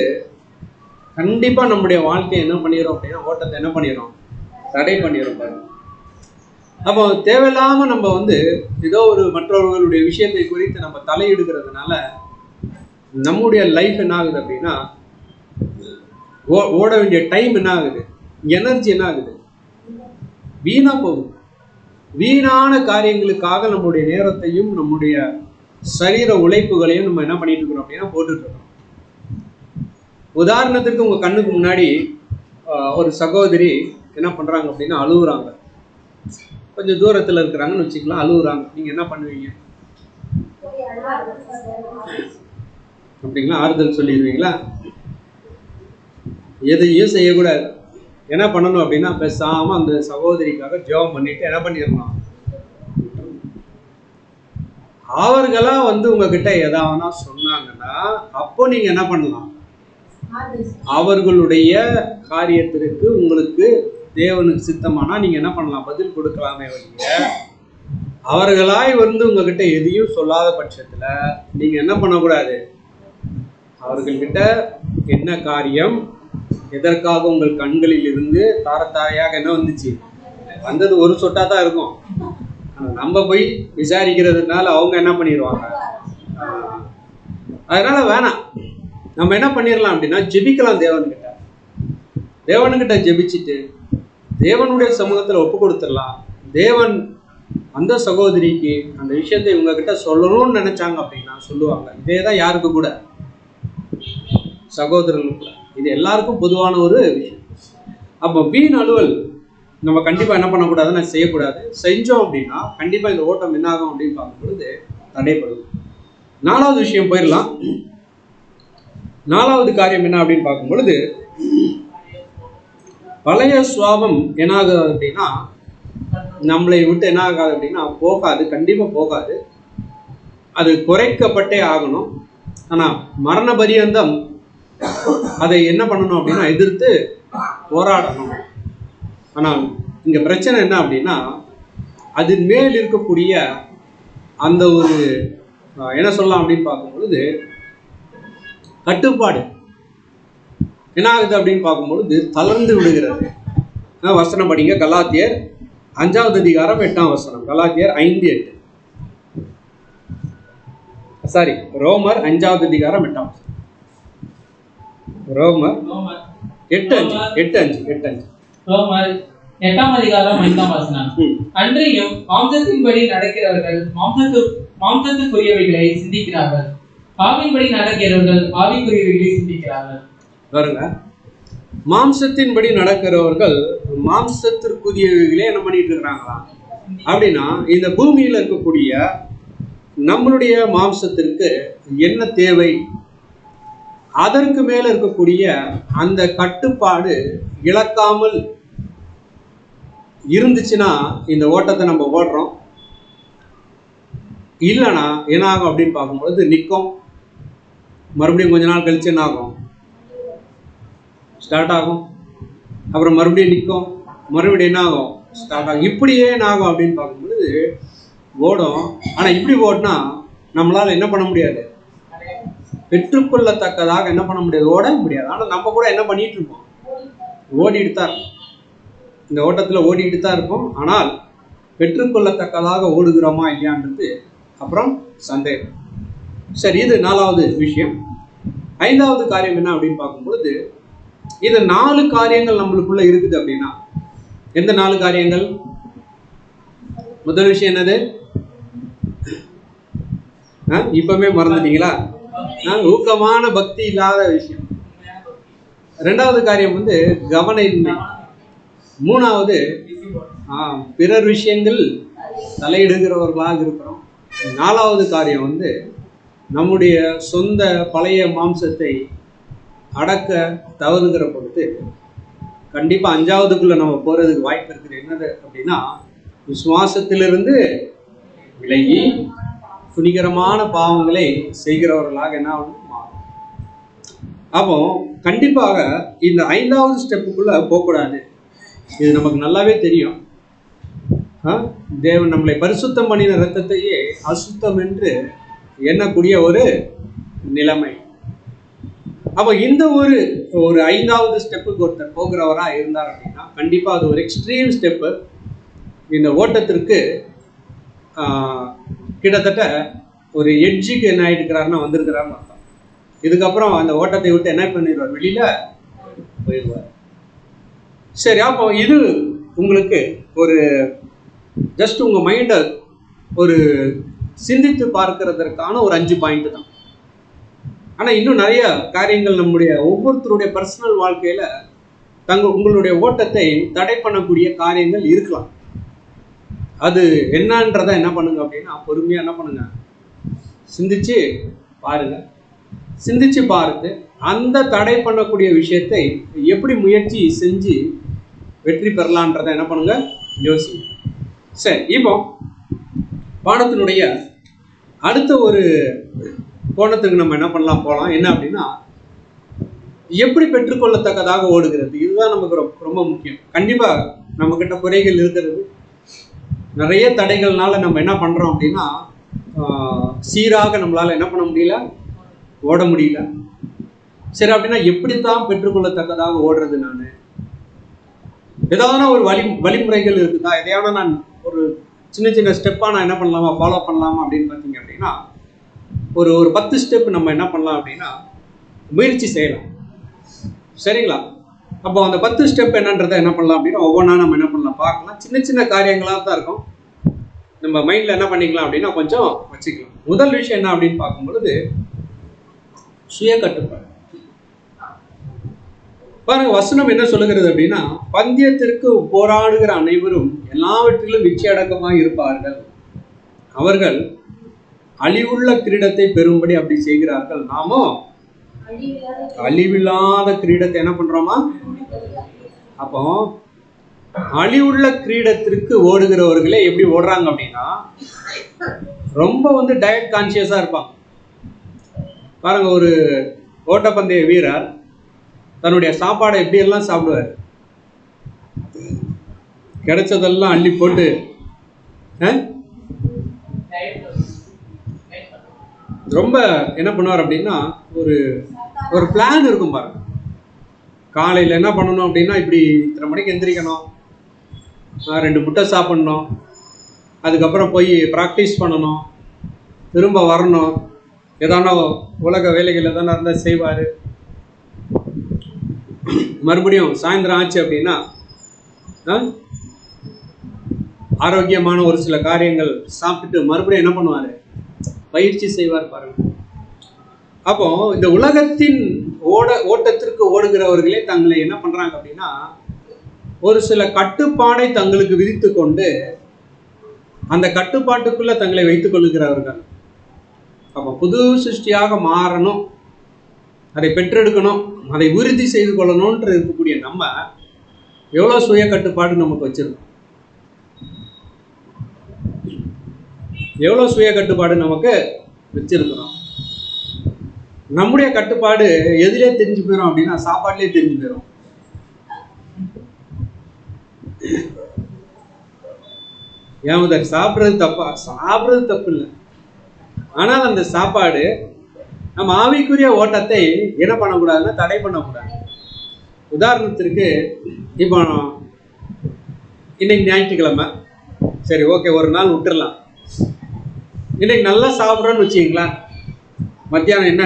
கண்டிப்பா நம்முடைய வாழ்க்கையை என்ன பண்ணிடுறோம் அப்படின்னா, ஓட்டத்தை என்ன பண்ணிடுறோம், தடை பண்ணிடுறோம் பாருங்க. அப்போ தேவையில்லாம நம்ம வந்து ஏதோ ஒரு மற்றவர்களுடைய விஷயத்தை குறித்து நம்ம தலையிடுகிறதுனால நம்முடைய லைஃப் என்ன ஆகுது அப்படின்னா, ஓட வேண்டிய டைம் என்ன ஆகுது, எனர்ஜி என்ன ஆகுது, வீணா போகுது. வீணான காரியங்களுக்காக நம்முடைய நேரத்தையும் நம்முடைய சரீர உழைப்புகளையும் நம்ம என்ன பண்ணிட்டு இருக்கிறோம் அப்படின்னா போட்டுட்டு இருக்கோம். உதாரணத்துக்கு உங்க கண்ணுக்கு முன்னாடி ஒரு சகோதரி என்ன பண்றாங்க அப்படின்னா அழுகுறாங்க. கொஞ்சம் தூரத்துல இருக்கிறாங்கன்னு வச்சுக்கலாம், அழுகுறாங்க. நீங்க என்ன பண்ணுவீங்க அப்படிங்களா? ஆறுதல் சொல்லிடுவீங்களா? எதையும் செய்யக்கூடாது. என்ன பண்ணணும் அப்படின்னா, பேசாம அந்த சகோதரிக்காக ஜெபம் பண்ணிட்டு என்ன பண்ணிடணும், அவர்களா வந்து உங்ககிட்ட எதாவது சொன்னாங்கன்னா அப்போ நீங்க என்ன பண்ணலாம், அவர்களுடைய காரியத்திற்கு உங்களுக்கு தேவனுக்கு சித்தமானா நீங்க என்ன பண்ணலாம், பதில் கொடுக்கலாமே வழிய அவர்களாய் வந்து உங்ககிட்ட எதையும் சொல்லாத பட்சத்துல நீங்க என்ன பண்ணக்கூடாது, அவர்கள்கிட்ட என்ன காரியம், எதற்காக உங்கள் கண்களில் இருந்து தாரத்தாரையாக என்ன வந்துச்சு, வந்தது ஒரு சொட்டா தான் இருக்கும். நம்ம போய் விசாரிக்கிறதுனால அவங்க என்ன பண்ணிடுவாங்க. அதனால வேணாம். நம்ம என்ன பண்ணிடலாம் அப்படின்னா, ஜெபிக்கலாம் தேவன்கிட்ட ஜெபிச்சுட்டு தேவனுடைய சமூகத்துல ஒப்பு கொடுத்துடலாம். தேவன் அந்த சகோதரிக்கு அந்த விஷயத்தை இவங்க கிட்ட சொல்லணும்னு நினைச்சாங்க அப்படின்னா சொல்லுவாங்க. இதேதான் யாருக்கு கூட, சகோதரர்களுக்கு. இது எல்லாருக்கும் பொதுவான ஒரு விஷயம். அப்போ வீண் அலுவல் நம்ம கண்டிப்பா என்ன பண்ணக்கூடாதுன்னு செய்யக்கூடாது. செஞ்சோம் அப்படின்னா கண்டிப்பா இந்த ஓட்டம் என்ன ஆகும் அப்படின்னு பார்க்கும் பொழுது தடைப்படும். 4வது விஷயம் போயிடலாம். 4வது காரியம் என்ன அப்படின்னு பார்க்கும் பொழுது, பழைய சுவாபம் என்ன ஆகுது அப்படின்னா நம்மளை விட்டு என்ன ஆகாது அப்படின்னா போகாது, கண்டிப்பா போகாது. அது குறைக்கப்பட்டே ஆகணும். ஆனா மரண பரியந்தம் அதை என்ன பண்ணணும் அப்படின்னா எதிர்த்து போராடணும். ஆனால் இங்க பிரச்சனை என்ன அப்படின்னா, அது மேல் இருக்கக்கூடிய அந்த ஒரு என்ன சொல்லலாம் அப்படின்னு பார்க்கும் பொழுது கட்டுப்பாடு என்ன ஆகுது அப்படின்னு பார்க்கும் பொழுது தளர்ந்து விடுகிறது. வசனம் படிங்க, கலாத்தியர் 5வது அதிகாரம் 8ஆம் வசனம். கலாத்தியர் 5:8. சாரி, ரோமர் 5வது அதிகாரம் 8ஆம் வசனம். ரோமர் 8:5. ரோமர் 8ஆம் அதிகாரம் 5ஆம் வசனம். அன்றையும் மாம்சத்தின்படி நடக்கிறவர்கள் மாம்சத்துக்குரியவைகளை சிந்திக்கிறார்கள், ஆவியின்படி நடக்கிறவர்கள் ஆவிக்குரியவைகளை சிந்திக்கிறார்கள். பாருங்க, மாம்சத்தின்படி நடக்கிறவர்கள் மாம்சத்திற்குரியவைகளே என்ன பண்ணிட்டு இருக்கிறாங்களா அப்படின்னா, இந்த பூமியில இருக்கக்கூடிய நம்மளுடைய மாம்சத்திற்கு என்ன தேவை, அதற்கு மேல இருக்கக்கூடிய அந்த கட்டுப்பாடு இழக்காமல் இருந்துச்சுன்னா இந்த ஓட்டத்தை நம்ம ஓடுறோம். இல்லைன்னா என்ன ஆகும் அப்படின்னு பார்க்கும்பொழுது நிற்கும். மறுபடியும் கொஞ்ச நாள் கழிச்சு என்ன ஆகும், ஸ்டார்ட் ஆகும். அப்புறம் மறுபடியும் நிற்கும், மறுபடியும் என்ன ஆகும், ஸ்டார்ட் ஆகும். இப்படியே என்ன ஆகும் அப்படின்னு பார்க்கும்பொழுது ஓடும். ஆனா இப்படி ஓடினா நம்மளால என்ன பண்ண முடியாது, பெற்றுக்கொள்ளத்தக்கதாக என்ன பண்ண முடியாது, ஓட முடியாது. ஆனா நம்ம கூட என்ன பண்ணிட்டு இருக்கோம், ஓடிட்டு தான் இருக்கோம். இந்த ஓட்டத்துல ஓடிட்டு தான் இருக்கும். ஆனால் பெற்றுக்கொள்ளத்தக்கதாக ஓடுகிறோமா இல்லையான்றது அப்புறம் சந்தேகம். சரி, இது 4வது விஷயம். 5வது காரியம் என்ன அப்படின்னு பார்க்கும்பொழுது, இது 4 காரியங்கள் நம்மளுக்குள்ள இருக்குது அப்படின்னா, எந்த 4 காரியங்கள்? முதல் விஷயம் என்னது, இப்பவுமே மறந்துட்டீங்களா? ஊக்கமான பக்தி இல்லாத விஷயம். 2வது காரியம் வந்து கவனயின்மை. மூணாவது பிறர் விஷயங்கள் தலையிடுகிறவர்களாக இருக்கிறோம். நாலாவது காரியம் வந்து நம்முடைய சொந்த பழைய மாம்சத்தை அடக்க தவறுகிற பொழுது கண்டிப்பாக அஞ்சாவதுக்குள்ள நம்ம போறதுக்கு வாய்ப்பு இருக்குது. என்னது அப்படின்னா, விசுவாசத்திலிருந்து விலகி துணிகரமான பாவங்களை செய்கிறவர்களாக என்ன மாறும். அப்போ கண்டிப்பாக இந்த 5வது ஸ்டெப்புக்குள்ள போகக்கூடாது. இது நமக்கு நல்லாவே தெரியும். தேவன் நம்மளை பரிசுத்தம் பண்ணின இரத்தத்தையே அசுத்தம் என்று எண்ணக்கூடிய ஒரு நிலைமை. அப்போ இந்த ஒரு 5வது ஸ்டெப்புக்கு ஒருத்தர் போகிறவரா இருந்தார் அப்படின்னா கண்டிப்பாக அது ஒரு எக்ஸ்ட்ரீம் ஸ்டெப்பு. இந்த ஓட்டத்திற்கு கிட்டத்தட்ட ஒரு எட்ஜுக்கு என்ன ஆகிட்டுக்கிறாருன்னா வந்திருக்கிறாருன்னு அர்த்தம். இதுக்கப்புறம் அந்த ஓட்டத்தை விட்டு என்ன பண்ணிடுவார், வெளியில போயிடுவார். சரி, அப்போ இது உங்களுக்கு ஒரு ஜஸ்ட் உங்க மைண்டை ஒரு சிந்தித்து பார்க்கிறதற்கான ஒரு 5 பாயிண்ட் தான். ஆனால் இன்னும் நிறைய காரியங்கள் நம்முடைய ஒவ்வொருத்தருடைய பர்சனல் வாழ்க்கையில உங்களுடைய ஓட்டத்தை தடை பண்ணக்கூடிய காரியங்கள் இருக்கலாம். அது என்னன்றத என்ன பண்ணுங்க அப்படின்னா பொறுமையா என்ன பண்ணுங்க, சிந்திச்சு பாருங்க. சிந்திச்சு பார்த்து அந்த தடை பண்ணக்கூடிய விஷயத்தை எப்படி முயற்சி செஞ்சு வெற்றி பெறலான்றத என்ன பண்ணுங்க, யோசிங்க. சரி, இப்போ பாடத்தினுடைய அடுத்த ஒரு கோணத்துக்கு நம்ம என்ன பண்ணலாம் போகலாம். என்ன அப்படின்னா, எப்படி பெற்றுக்கொள்ளத்தக்கதாக ஓடுகிறது. இதுதான் நமக்கு ரொம்ப முக்கியம். கண்டிப்பா நம்ம கிட்ட குறைகள் இருக்கிறது. நிறைய தடைகள்னால நம்ம என்ன பண்றோம் அப்படின்னா சீராக நம்மளால என்ன பண்ண முடியல, ஓட முடியல. சரி, அப்படின்னா எப்படித்தான் பெற்றுக்கொள்ளத்தக்கதாக ஓடுறது? நான் ஏதாவது ஒரு வழிமுறைகள் இருக்குதா? எதையான நான் ஒரு சின்ன சின்ன ஸ்டெப்பா நான் என்ன பண்ணலாமா, ஃபாலோ பண்ணலாமா அப்படின்னு பார்த்தீங்க அப்படின்னா ஒரு 10 ஸ்டெப் நம்ம என்ன பண்ணலாம் அப்படின்னா முயற்சி செய்யலாம். சரிங்களா? அப்போ அந்த 10 ஸ்டெப் என்னன்றதை என்ன பண்ணலாம் அப்படின்னா ஒவ்வொன்றா நம்ம என்ன பண்ணலாம் பார்க்கலாம். சின்ன சின்ன காரியங்களாக தான் இருக்கும். நம்ம மைண்டில் என்ன பண்ணிக்கலாம் அப்படின்னா கொஞ்சம் வச்சுக்கலாம். முதல் விஷயம் என்ன அப்படின்னு பார்க்கும்பொழுது சுய கட்டுப்பாடு. பாருங்க, வசனம் என்ன சொல்லுகிறது அப்படின்னா, பந்தயத்திற்கு போராடுகிற அனைவரும் எல்லாவற்றிலும் நிச்சயடக்கமாக இருப்பார்கள். அவர்கள் அழிவுள்ள கிரீடத்தை பெறும்படி அப்படி செய்கிறார்கள். நாமோ அழிவில்லாத கிரீடத்தை என்ன பண்றோமா? அப்போ அழிவுள்ள கிரீடத்திற்கு ஓடுகிறவர்களே எப்படி ஓடுறாங்க அப்படின்னா ரொம்ப டயட் கான்சியஸா இருப்பாங்க. பாருங்க, ஒரு ஓட்டப்பந்தய வீரர் தன்னுடைய சாப்பாடை எப்படி எல்லாம் சாப்பிடுவார். கிடைச்சதெல்லாம் அள்ளி போட்டு ரொம்ப என்ன பண்ணுவார் அப்படின்னா ஒரு பிளான் இருக்கும் பாருங்க. காலையில் என்ன பண்ணணும் அப்படின்னா இப்படி இத்தனை மணிக்கு எந்திரிக்கணும், 2 முட்டை சாப்பிடணும், அதுக்கப்புறம் போய் ப்ராக்டிஸ் பண்ணணும், திரும்ப வரணும், ஏதான உலக வேலைகள் எதான இருந்தால் செய்வார். மறுபடியும் சாயந்தரம் ஆச்சு அப்படின்னா ஆரோக்கியமான ஒரு சில காரியங்கள் சாப்பிட்டுட்டு மறுபடியும் என்ன பண்ணுவார், பயிற்சி செய்வார் பாருங்க. அப்போ இந்த உலகத்தின் ஓட்டத்திற்கு ஓடுகிறவர்களே தங்களை என்ன பண்றாங்க அப்படின்னா ஒரு சில கட்டுப்பாடை தங்களுக்கு விதித்து கொண்டு அந்த கட்டுப்பாட்டுக்குள்ள தங்களை வைத்துக் கொள்ளுகிறவர்கள். அப்போ புது சிருஷ்டியாக மாறணும், அதை பெற்றெடுக்கணும், அதை உறுதி செய்து கொள்ளணும்ன்ற இருக்கக்கூடிய நம்ம எவ்வளோ சுய கட்டுப்பாடு நமக்கு வச்சிருக்கோம், எவ்வளோ சுய கட்டுப்பாடு நமக்கு வச்சிருக்கிறோம். நம்முடைய கட்டுப்பாடு எதிலே தெரிஞ்சு போயிடும் அப்படின்னா சாப்பாடுலேயே தெரிஞ்சு போயிடும். ஏன் சாப்பிட்றது தப்பா? சாப்பிட்றது தப்பு இல்லை, ஆனால் அந்த சாப்பாடு நம்ம ஆவிக்குரிய ஓட்டத்தை என்ன பண்ணக்கூடாதுன்னா தடை பண்ணக்கூடாது. உதாரணத்திற்கு இப்போ இன்னைக்கு ஞாயிற்றுக்கிழமை, சரி ஓகே ஒரு நாள் விட்டுடலாம். இன்னைக்கு நல்லா சாப்பிட்றோன்னு வச்சுக்கிங்களா, மத்தியானம் என்ன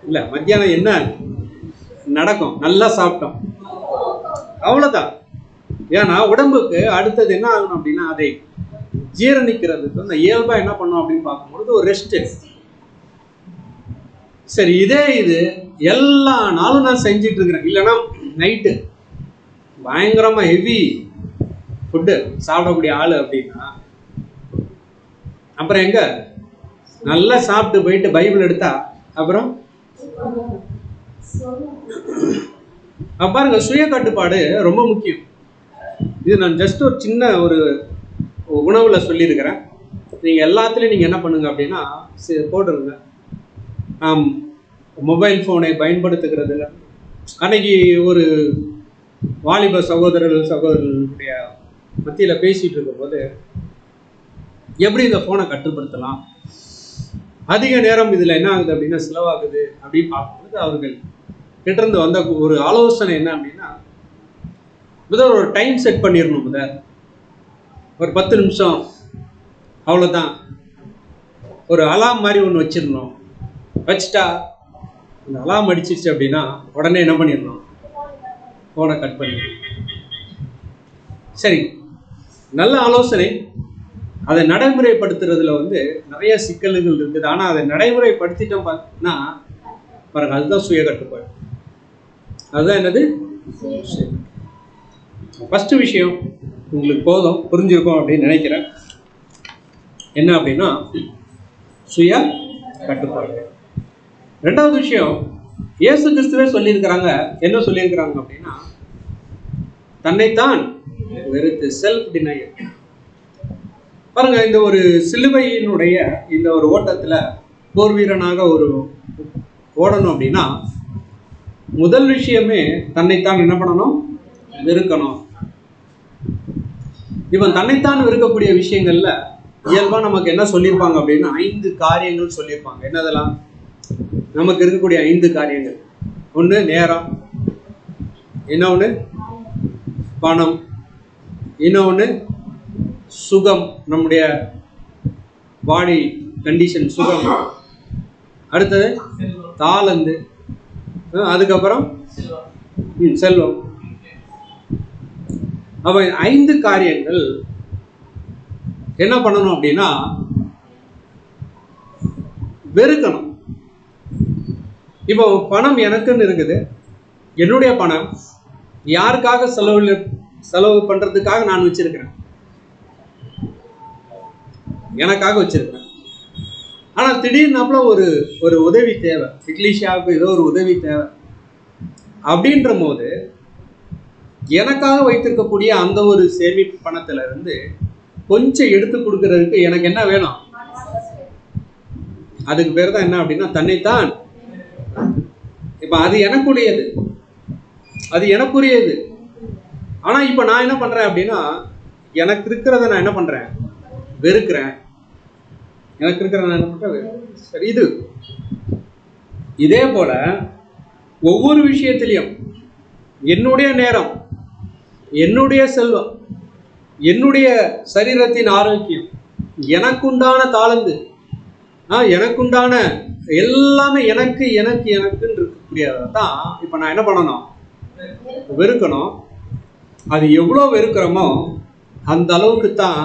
இல்லை, மத்தியானம் என்ன நடக்கும்? நல்லா சாப்பிட்டோம், அவ்வளோதான். ஏன்னா உடம்புக்கு அடுத்தது என்ன ஆகணும் அப்படின்னா அதை ஜீரணிக்கிறதுக்கு அந்த இயல்பா என்ன பண்ணும் அப்படின்னு பார்க்கும்பொழுது ஒரு ரெஸ்ட். சரி, இது எல்லா நாளும் நான் செஞ்சிட்டு இருக்கிறேன், இல்லைன்னா நைட்டு பயங்கரமா ஹெவி ஃபுட்டு சாப்பிடக்கூடிய ஆள் அப்படின்னா அப்புறம் எங்க நல்லா சாப்பிட்டு போயிட்டு பைபிள் எடுத்தா அப்புறம் பாருங்க, சுய கட்டுப்பாடு ரொம்ப முக்கியம். இது நான் ஜஸ்ட் ஒரு சின்ன ஒரு உணவுல சொல்லியிருக்கிறேன். நீங்க எல்லாத்துலயும் நீங்க என்ன பண்ணுங்க அப்படின்னா போட்டுருங்க. மொபைல் போனை பயன்படுத்துகிறதுல அன்னைக்கு ஒரு வாலிப சகோதரர்களுடைய மத்தியில பேசிட்டு இருக்கும்போது எப்படி இந்த போனை கட்டுப்படுத்தலாம், அதிக நேரம் இதுல என்ன ஆகுது அப்படின்னா செலவாகுது அப்படின்னு பார்க்கும்போது அவர்கள் கிட்ட வந்த ஒரு ஆலோசனை என்ன அப்படின்னா, முதல் ஒரு டைம் செட் பண்ணிடணும். முதல் ஒரு 10 நிமிஷம் அவ்வளோதான். ஒரு அலாம் மாதிரி ஒன்று வச்சிடணும். வச்சுட்டா அந்த அலாம் அடிச்சிருச்சு அப்படின்னா உடனே என்ன பண்ணிடணும், ஃபோனை கட் பண்ணிடணும். சரி, நல்ல ஆலோசனை. அதை நடைமுறைப்படுத்துறதுல நிறைய சிக்கல்கள் இருக்குது. ஆனால் அதை நடைமுறைப்படுத்திட்டோம் பார்த்தீங்கன்னா பாருங்க, அதுதான் சுய கட்டுப்பாடு. அதுதான் என்னது? ஃபர்ஸ்ட் விஷயம் உங்களுக்கு போதும், புரிஞ்சிருக்கும் அப்படின்னு நினைக்கிறேன். என்ன அப்படின்னா சுய கட்டுப்பாடு. ரெண்டாவது விஷயம், இயேசு கிறிஸ்துவே சொல்லியிருக்கிறாங்க. என்ன சொல்லியிருக்கிறாங்க அப்படின்னா, தன்னைத்தான் வெறுத்து, செல்ஃப் டினையல். பாருங்க, இந்த ஒரு சிலுவையினுடைய இந்த ஒரு ஓட்டத்துல போர் வீரனாக ஒரு ஓடணும் அப்படின்னா முதல் விஷயமே தன்னைத்தான் என்ன பண்ணணும், வெறுக்கணும். இவன் தன்னைத்தான் வெறுக்கக்கூடிய விஷயங்கள்ல இயல்பா நமக்கு என்ன சொல்லியிருப்பாங்க அப்படின்னா 5 காரியங்கள் சொல்லியிருப்பாங்க. என்னதெல்லாம் நமக்கு இருக்கக்கூடிய 5 காரியங்கள்? ஒன்று நேரம், இன்னொன்று பணம், இன்னொன்று சுகம், நம்முடைய பாடி கண்டிஷன் சுகம், அடுத்தது தாளந்து, அதுக்கப்புறம் செல்வம். அவ 5 காரியங்கள் என்ன பண்ணணும் அப்படின்னா வெறுக்கணும். இப்போ பணம் எனக்குன்னு இருக்குது, என்னுடைய பணம் யாருக்காக செலவு பண்றதுக்காக நான் வச்சிருக்கிறேன், எனக்காக வச்சிருக்கிறேன். ஆனா திடீர்னாப்புல ஒரு உதவி தேவை, இங்கிலீஷாவுக்கு ஏதோ ஒரு உதவி தேவை அப்படின்ற போது எனக்காக வைத்திருக்கக்கூடிய அந்த ஒரு சேமிப்பு பணத்துல இருந்து கொஞ்சம் எடுத்து கொடுக்கறதுக்கு எனக்கு என்ன வேணும்? அதுக்கு பேர் தான் என்ன அப்படின்னா தன்னைத்தான். இப்ப அது எனக்குரியது, அது எனக்குரியது. ஆனா இப்ப நான் என்ன பண்றேன் அப்படின்னா எனக்கு இருக்கிறத நான் என்ன பண்றேன், வெறுக்கிறேன். எனக்கு இருக்கிறத நான் என்ன பண்றேன், சரி. இதே போல ஒவ்வொரு விஷயத்திலையும் என்னுடைய நேரம், என்னுடைய செல்வம், என்னுடைய சரீரத்தின் ஆரோக்கியம், எனக்குண்டான தாளந்து, எனக்குண்டான எல்லாமே எனக்கு எனக்கு எனக்குன்னு இருக்கக்கூடியதான் இப்ப நான் என்ன பண்ணணும், வெறுக்கணும். அது எவ்வளோ வெறுக்கிறோமோ அந்த அளவுக்கு தான்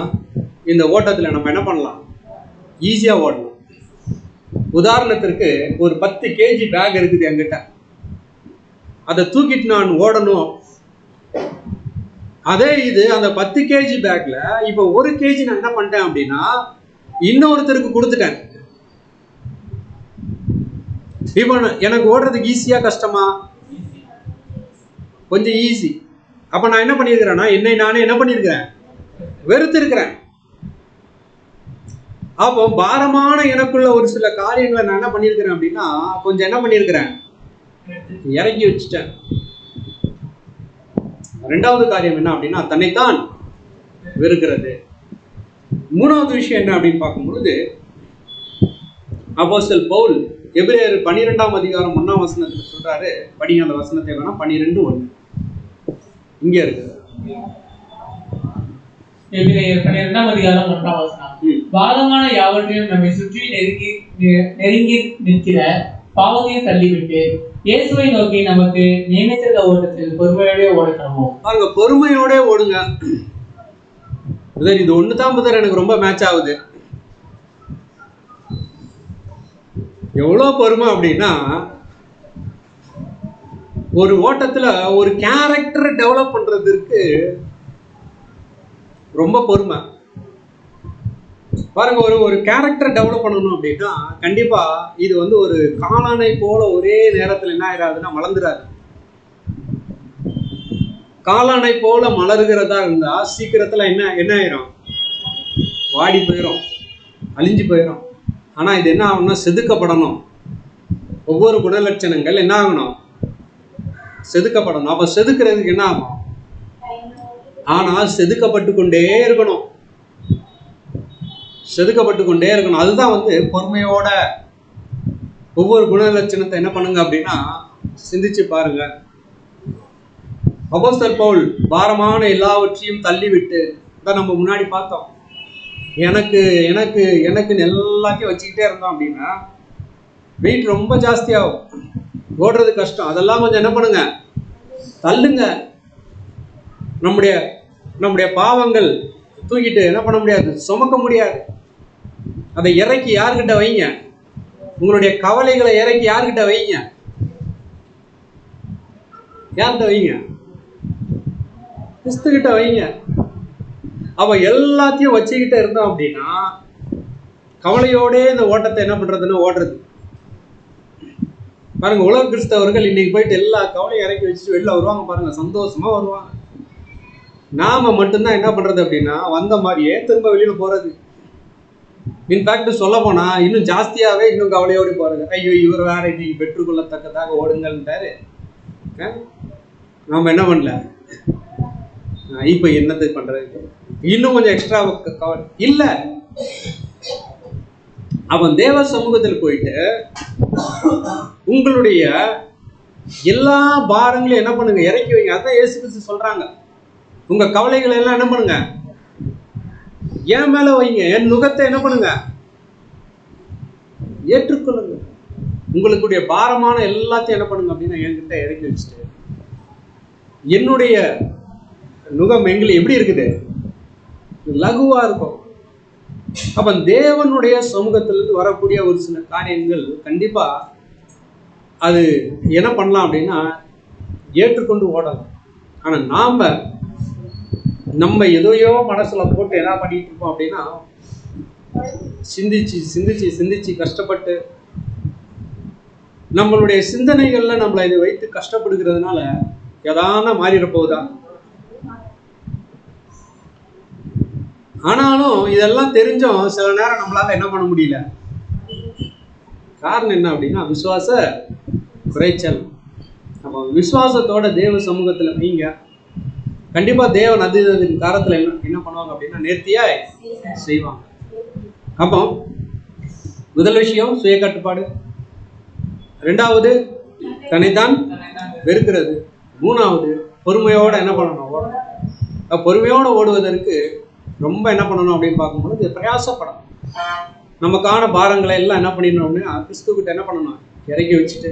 இந்த ஓட்டத்தில் நம்ம என்ன பண்ணலாம், ஈஸியா ஓடணும். உதாரணத்திற்கு ஒரு 10 kg பேக் இருக்குது என்கிட்ட, அதை தூக்கிட்டு நான் ஓடணும். அதே இது அந்த 10 kg பேக்ல இப்ப 1 kg நான் என்ன பண்ணிட்டேன் அப்படின்னா இன்னொருத்தருக்கு கொடுத்துட்டேன். இப்ப எனக்கு ஓடுறதுக்கு ஈஸியா கஷ்டமா? கொஞ்சம் ஈஸி. அப்ப நான் என்ன பண்ணிருக்கிறேன்னா என்னை நானே என்ன பண்ணிருக்கிறேன், வெறுத்திருக்கிறேன். அப்போ பாரமான எனக்குள்ள ஒரு சில காரியங்களை நான் என்ன பண்ணிருக்கிறேன் அப்படின்னா கொஞ்சம் என்ன பண்ணிருக்கிறேன், இறக்கி வச்சுட்டேன். ரெண்டாவது காரியம் என்ன அப்படின்னா தன்னைத்தான் வெறுக்கிறது. மூணாவது விஷயம் என்ன அப்படின்னு பார்க்கும் பொழுது அப்போஸ்தலன் பவுல் எபிரேயர் 12ஆம் அதிகாரம் 1ஆம் வசனத்துல சொல்றாரு. படிங்க அந்த வசனத்தை வேணா, 12:1 இங்க இருக்கு. எபிரேயர் 12ஆம் அதிகாரம் 1ஆம் வசனம். பாரமான யாவற்றையும் நம்மை சுற்றி நெருங்கி நிற்கிற பாவத்தையும் தள்ளிவிட்டு இயேசுவை நோக்கி நமக்கு நியமித்த ஓட்டத்தில் பொறுமையோட ஓடணும். பாருங்க, பொறுமையோட ஓடுங்க. இது ஒண்ணுதான் புதர் எனக்கு ரொம்ப மேட்ச் ஆகுது. எவ்வளவு பொறுமை அப்படின்னா ஒரு ஓட்டத்துல ஒரு கேரக்டர் டெவலப் பண்றதுக்கு ரொம்ப பொறுமை. பாருங்க, ஒரு கேரக்டர் டெவலப் பண்ணணும் அப்படின்னா கண்டிப்பா இது வந்து ஒரு காளானை போல ஒரே நேரத்துல என்ன ஆயிடாதுன்னா மலர்ந்துடாது. காளானை போல மலர்கிறதா இருந்தா சீக்கிரத்துல என்ன ஆயிரும், வாடி போயிடும், அழிஞ்சு போயிடும். ஆனா இது என்ன ஆகணும்னா செதுக்கப்படணும். ஒவ்வொரு குணலட்சணங்கள் என்ன ஆகணும், செதுக்கப்படணும். அப்ப செதுக்கிறதுக்கு என்ன ஆகும், ஆனால் செதுக்கப்பட்டு கொண்டே இருக்கணும், செதுக்கப்பட்டு கொண்டே இருக்கணும். அதுதான் வந்து பொறுமையோட ஒவ்வொரு குணலட்சணத்தை என்ன பண்ணுங்க அப்படின்னா சிந்திச்சு பாருங்க. அப்போஸ்தலர் பவுல் பாரமான எல்லாவற்றையும் தள்ளிவிட்டு தான் நம்ம முன்னாடி பார்த்தோம். எனக்கு எனக்கு எனக்கு எல்லாத்தையும் வச்சுக்கிட்டே இருந்தோம் அப்படின்னா வெயிட் ரொம்ப ஜாஸ்தியாகும், ஓடுறது கஷ்டம். அதெல்லாம் கொஞ்சம் என்ன பண்ணுங்க, தள்ளுங்க. நம்முடைய பாவங்கள் தூக்கிட்டு என்ன பண்ண முடியாது, சுமக்க முடியாது. அதை இறக்கி யார்கிட்ட வைங்க, உங்களுடைய கவலைகளை இறக்கி யார்கிட்ட வைங்க, யார்கிட்ட வைங்க, கிறிஸ்துகிட்ட வைங்க. அவ எல்லாத்தையும் வச்சுக்கிட்ட இருந்தோம் அப்படின்னா கவலையோட இந்த ஓட்டத்தை என்ன பண்றதுன்னு ஓடுறது. பாருங்க, உலக கிறிஸ்தவர்கள் இன்னைக்கு போயிட்டு எல்லா கவலையும் இறக்கி வச்சுட்டு வெளில வருவாங்க பாருங்க, சந்தோஷமா வருவாங்க. நாம மட்டும்தான் என்ன பண்றது அப்படின்னா வந்த மாதிரியே திரும்ப வெளியில போறது. இன்ஃபேக்ட் சொல்ல போனா இன்னும் ஜாஸ்தியாவே இன்னும் கவலையோடு போறது. ஐயோ இவர் வேற இன்னைக்கு பெற்றுக்கொள்ளத்தக்கதாக ஓடுங்கள்ன்றாரு, நாம என்ன பண்ணல, இப்ப என்னத்தை பண்றது, இன்னும் கொஞ்சம் எக்ஸ்ட்ரா கவலை இல்ல. அவன் தேவ சமூகத்தில் போயிட்டு உங்களுடைய எல்லா பாரங்களையும் என்ன பண்ணுங்க, இறக்கி வைங்க. அதான் இயேசு கிறிஸ்து சொல்றாங்க, உங்க கவலைகளை எல்லாம் என்ன பண்ணுங்க, என் மேல வைங்க, என் நுகத்தை என்ன பண்ணுங்க, ஏற்றுக்கொள்ளுங்க. உங்களுடைய பாரமான எல்லாத்தையும் என்ன பண்ணுங்க அப்படின்னா என்கிட்ட இறக்கி வச்சுட்டு, என்னுடைய நுகம் எங்களை எப்படி இருக்குது, லகுவா இருக்கும். அப்ப தேவனுடைய சமூகத்திலிருந்து வரக்கூடிய ஒரு சில காரியங்கள் கண்டிப்பா அது என்ன பண்ணலாம் அப்படின்னா ஏற்றுக்கொண்டு ஓடலாம். ஆனா நம்ம எதையோ மனசுல போட்டு என்ன பண்ணிட்டு இருப்போம் அப்படின்னா சிந்திச்சு சிந்திச்சு சிந்திச்சு கஷ்டப்பட்டு நம்மளுடைய சிந்தனைகள்ல நம்மளை இதை வைத்து கஷ்டப்படுகிறதுனால எதான மாறிட போகுதா. ஆனாலும் இதெல்லாம் தெரிஞ்சும் சில நேரம் நம்மளால என்ன பண்ண முடியல. காரணம் என்ன அப்படின்னா விசுவாச குறைச்சல். அப்போ விசுவாசத்தோட தேவ சமூகத்துல நீங்க கண்டிப்பா தேவன் அதின் காலத்துல என்ன பண்ணுவாங்க அப்படின்னா நேர்த்தியா செய்வாங்க. அப்போ முதல் விஷயம் சுய கட்டுப்பாடு, ரெண்டாவது தன்னைத்தான் வெறுக்கிறது, மூணாவது பொறுமையோட என்ன பண்ணணும், ஓடணும். பொறுமையோட ஓடுவதற்கு ரொம்ப என்ன பண்ணணும் அப்படின்னு பார்க்கும்போது பிரயாசப்படணும். நமக்கான பாரங்களை எல்லாம் என்ன பண்ணிடணும் அப்படின்னா கிறிஸ்துக்கிட்ட என்ன பண்ணணும், இறக்கி வச்சுட்டு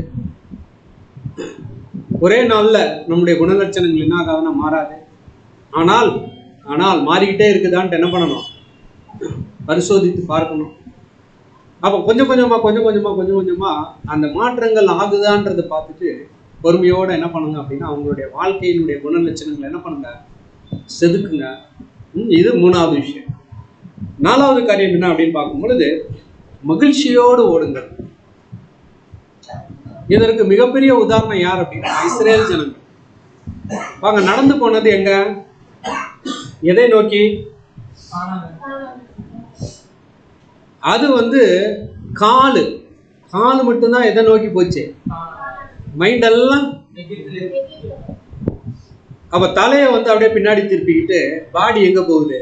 ஒரே நாள்ல நம்முடைய குணலட்சணங்கள் என்ன ஆகாதுன்னா மாறாது. ஆனால் மாறிக்கிட்டே இருக்குதான்ட்டு என்ன பண்ணணும், பரிசோதித்து பார்க்கணும். அப்போ கொஞ்சம் கொஞ்சமா அந்த மாற்றங்கள் ஆகுதான்றதை பார்த்துட்டு பொறுமையோட என்ன பண்ணுங்க அப்படின்னா அவங்களுடைய வாழ்க்கையினுடைய குணலட்சணங்களை என்ன பண்ணுங்க, செதுக்குங்க. இது மூணாவது விஷயம். நாலாவது காரியம் என்ன அப்படின்னு பார்க்கும் பொழுது மகிழ்ச்சியோடு ஓடுங்கள். இதற்கு மிகப்பெரிய உதாரணம் யார் அப்படின்னா இஸ்ரேல் ஜனங்கள். வாங்க, நடந்து போனது எங்க, எதை நோக்கி, அது வந்து காலு மட்டும்தான் எதை நோக்கி போச்சு, மைண்ட் எல்லாம். அப்ப தலையை வந்து அப்படியே பின்னாடி திருப்பிக்கிட்டு பாடி எங்க போகுது.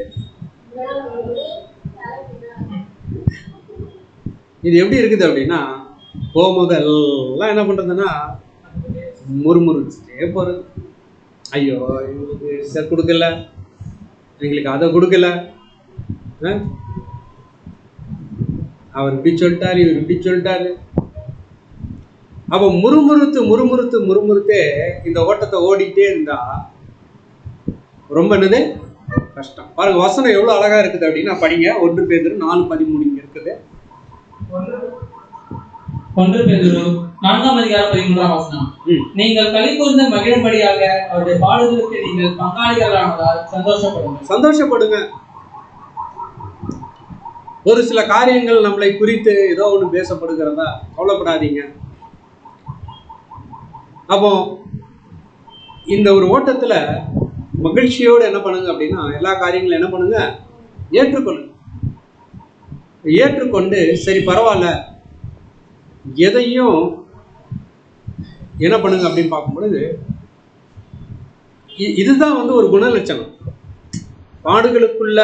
இது எப்படி இருக்குது அப்படின்னா போகும்போது எல்லாம் என்ன பண்றதுன்னா முறுமுறுச்சுட்டே போறது. ஐயோ எங்களுக்கு இதை கொடுக்கல, எங்களுக்கு அதை கொடுக்கல, அவர் இப்படி சொல்லிட்டாரு, இவர் இப்படி சொல்லிட்டாரு. அப்ப முறுமுறுத்தே இந்த ஓட்டத்தை ஓடிக்கிட்டே இருந்தா ரொம்ப என்னது கஷ்டம். பாருங்க வசனம் எவ்வளவு அழகா இருக்குது அப்படின்னா படிங்க. 1 பேதுரு 4:13 இங்க இருக்குது. 1 பேதுரு 4:13 நீங்கள் களி கூர்ந்து மகிழும்படியாக அவருடைய பாடுகளுக்கு நீங்கள் பங்காளிகளானதால் சந்தோஷப்படுங்க. ஒரு சில காரியங்கள் நம்மளை குறித்து ஏதோ ஒன்று பேசப்படுகிறதா, கவலைப்படாதீங்க. அப்போ இந்த ஒரு ஓட்டத்துல மகிழ்ச்சியோடு என்ன பண்ணுங்க அப்படின்னா, எல்லா காரியங்களும் என்ன பண்ணுங்க, ஏற்றுக்கொண்டு சரி பரவாயில்ல, எதையும் என்ன பண்ணுங்க அப்படின்னு பார்க்கும் பொழுது, இதுதான் ஒரு குணலட்சணம். பாடுகளுக்குள்ள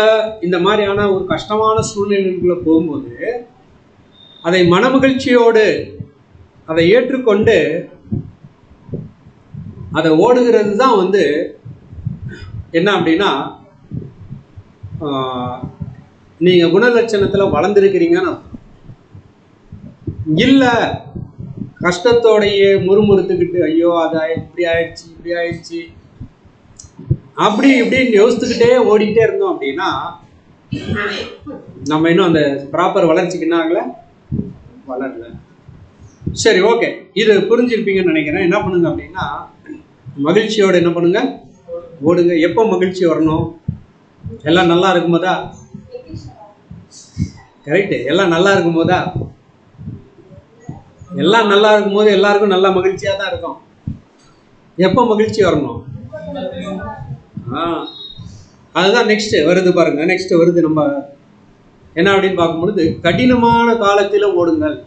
இந்த மாதிரியான ஒரு கஷ்டமான சூழ்நிலைக்குள்ள போகும்போது அதை மனமகிழ்ச்சியோடு அதை ஏற்றுக்கொண்டு அதை ஓடுகிறது தான் என்ன அப்படின்னா, நீங்க குணலட்சணத்துல வளர்ந்துருக்கிறீங்கன்னு இல்ல. கஷ்டத்தோடையே முறுமுறுத்துக்கிட்டு ஐயோ அது இப்படி ஆயிடுச்சு அப்படி இப்படின்னு யோசித்துக்கிட்டே ஓடிக்கிட்டே இருந்தோம் அப்படின்னா நம்ம இன்னும் அந்த ப்ராப்பர் வளர்ச்சிக்கு என்ன ஆகல, வளரல. சரி, ஓகே, இது புரிஞ்சிருப்பீங்கன்னு நினைக்கிறேன். என்ன பண்ணுங்க அப்படின்னா, மகிழ்ச்சியோட என்ன பண்ணுங்க, ஓடுங்க. எப்போ மகிழ்ச்சி வரணும்? எல்லாம் நல்லா இருக்கும்போதா? கரெக்டு. எல்லாம் நல்லா இருக்கும்போதா? எல்லாம் நல்லா இருக்கும்போது எல்லாருக்கும் நல்லா மகிழ்ச்சியாக தான் இருக்கும். எப்போ மகிழ்ச்சி வரணும்? அதுதான் நெக்ஸ்ட் வருது பாருங்க. நெக்ஸ்ட் வருது நம்ம என்ன அப்படின்னு பார்க்கும்பொழுது, கடினமான காலத்தில் ஓடுங்கள்.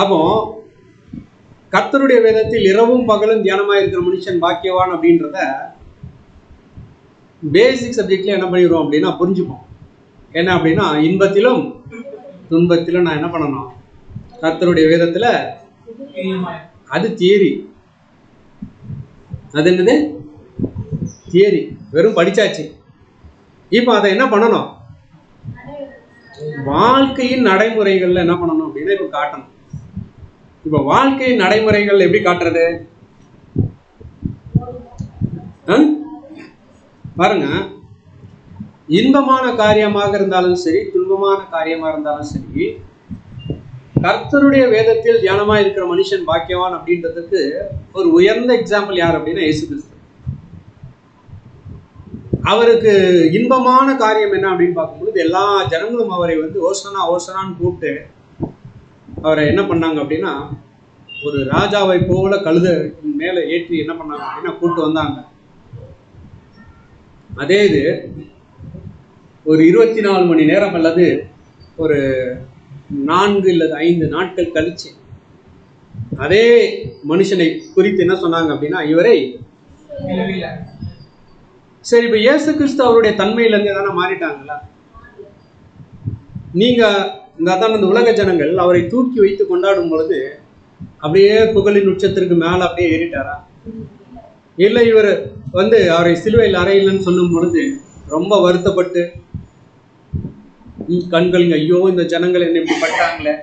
அப்போ கர்த்தருடைய வேதத்தில் இரவும் பகலும் தியானமாக இருக்கிற மனுஷன் பாக்கியவான் அப்படின்றத பேசிக் சப்ஜெக்ட்ல என்ன பண்ணிடுவோம் அப்படின்னா புரிஞ்சுப்போம். என்ன அப்படின்னா, இன்பத்திலும் துன்பத்திலும் நான் என்ன பண்ணணும், கர்த்தருடைய வேதத்துல அது தியரி. அது என்னது? தியரி. வெறும் படிச்சாச்சு. இப்போ அதை என்ன பண்ணணும், வாழ்க்கையின் நடைமுறைகள்ல என்ன பண்ணணும் அப்படின்னா இப்போ காட்டணும். இப்போ வாழ்க்கையின் நடைமுறைகள் எப்படி காட்டுறது பாருங்க. இன்பமான காரியமாக இருந்தாலும் சரி, துன்பமான காரியமாக இருந்தாலும் சரி, கர்த்தருடைய வேதத்தில் தியானமா இருக்கிற மனுஷன் பாக்கியவான் அப்படின்றதுக்கு ஒரு உயர்ந்த எக்ஸாம்பிள் யார் அப்படின்னா இயேசு கிறிஸ்து. அவருக்கு இன்பமான காரியம் என்ன அப்படின்னு பார்க்கும்போது, எல்லா ஜனங்களும் அவரை ஓசனா ஓசனான்னு கூப்பிட்டு அவரை என்ன பண்ணாங்க அப்படின்னா, ஒரு ராஜாவை போல கழுத மேலே ஏற்றி என்ன பண்ணாங்க அப்படின்னா கூப்பிட்டு வந்தாங்க. அதே இது ஒரு 24 மணி நேரம் அல்லது ஒரு 4 அல்லது 5 நாட்கள் கழிச்சு அதே மனுஷனை குறித்து என்ன சொன்னாங்க அப்படின்னா, இவரை சரி. இப்ப இயேசு கிறிஸ்து அவருடைய தன்மையிலிருந்து எதனா மாறிட்டாங்களா? நீங்க இந்த உலக ஜனங்கள் அவரை தூக்கி வைத்து கொண்டாடும் பொழுது அப்படியே புகழின் உச்சத்திற்கு மேல அப்படியே ஏறிட்டாரா? இல்லை, இவர் அவரை சிலுவையில் அறையில்லைன்னு சொல்லும் பொழுது ரொம்ப வருத்தப்பட்டு கண்களுங்க ஐயோ இந்த ஜனங்கள் என்ன இப்படி பட்டாங்களே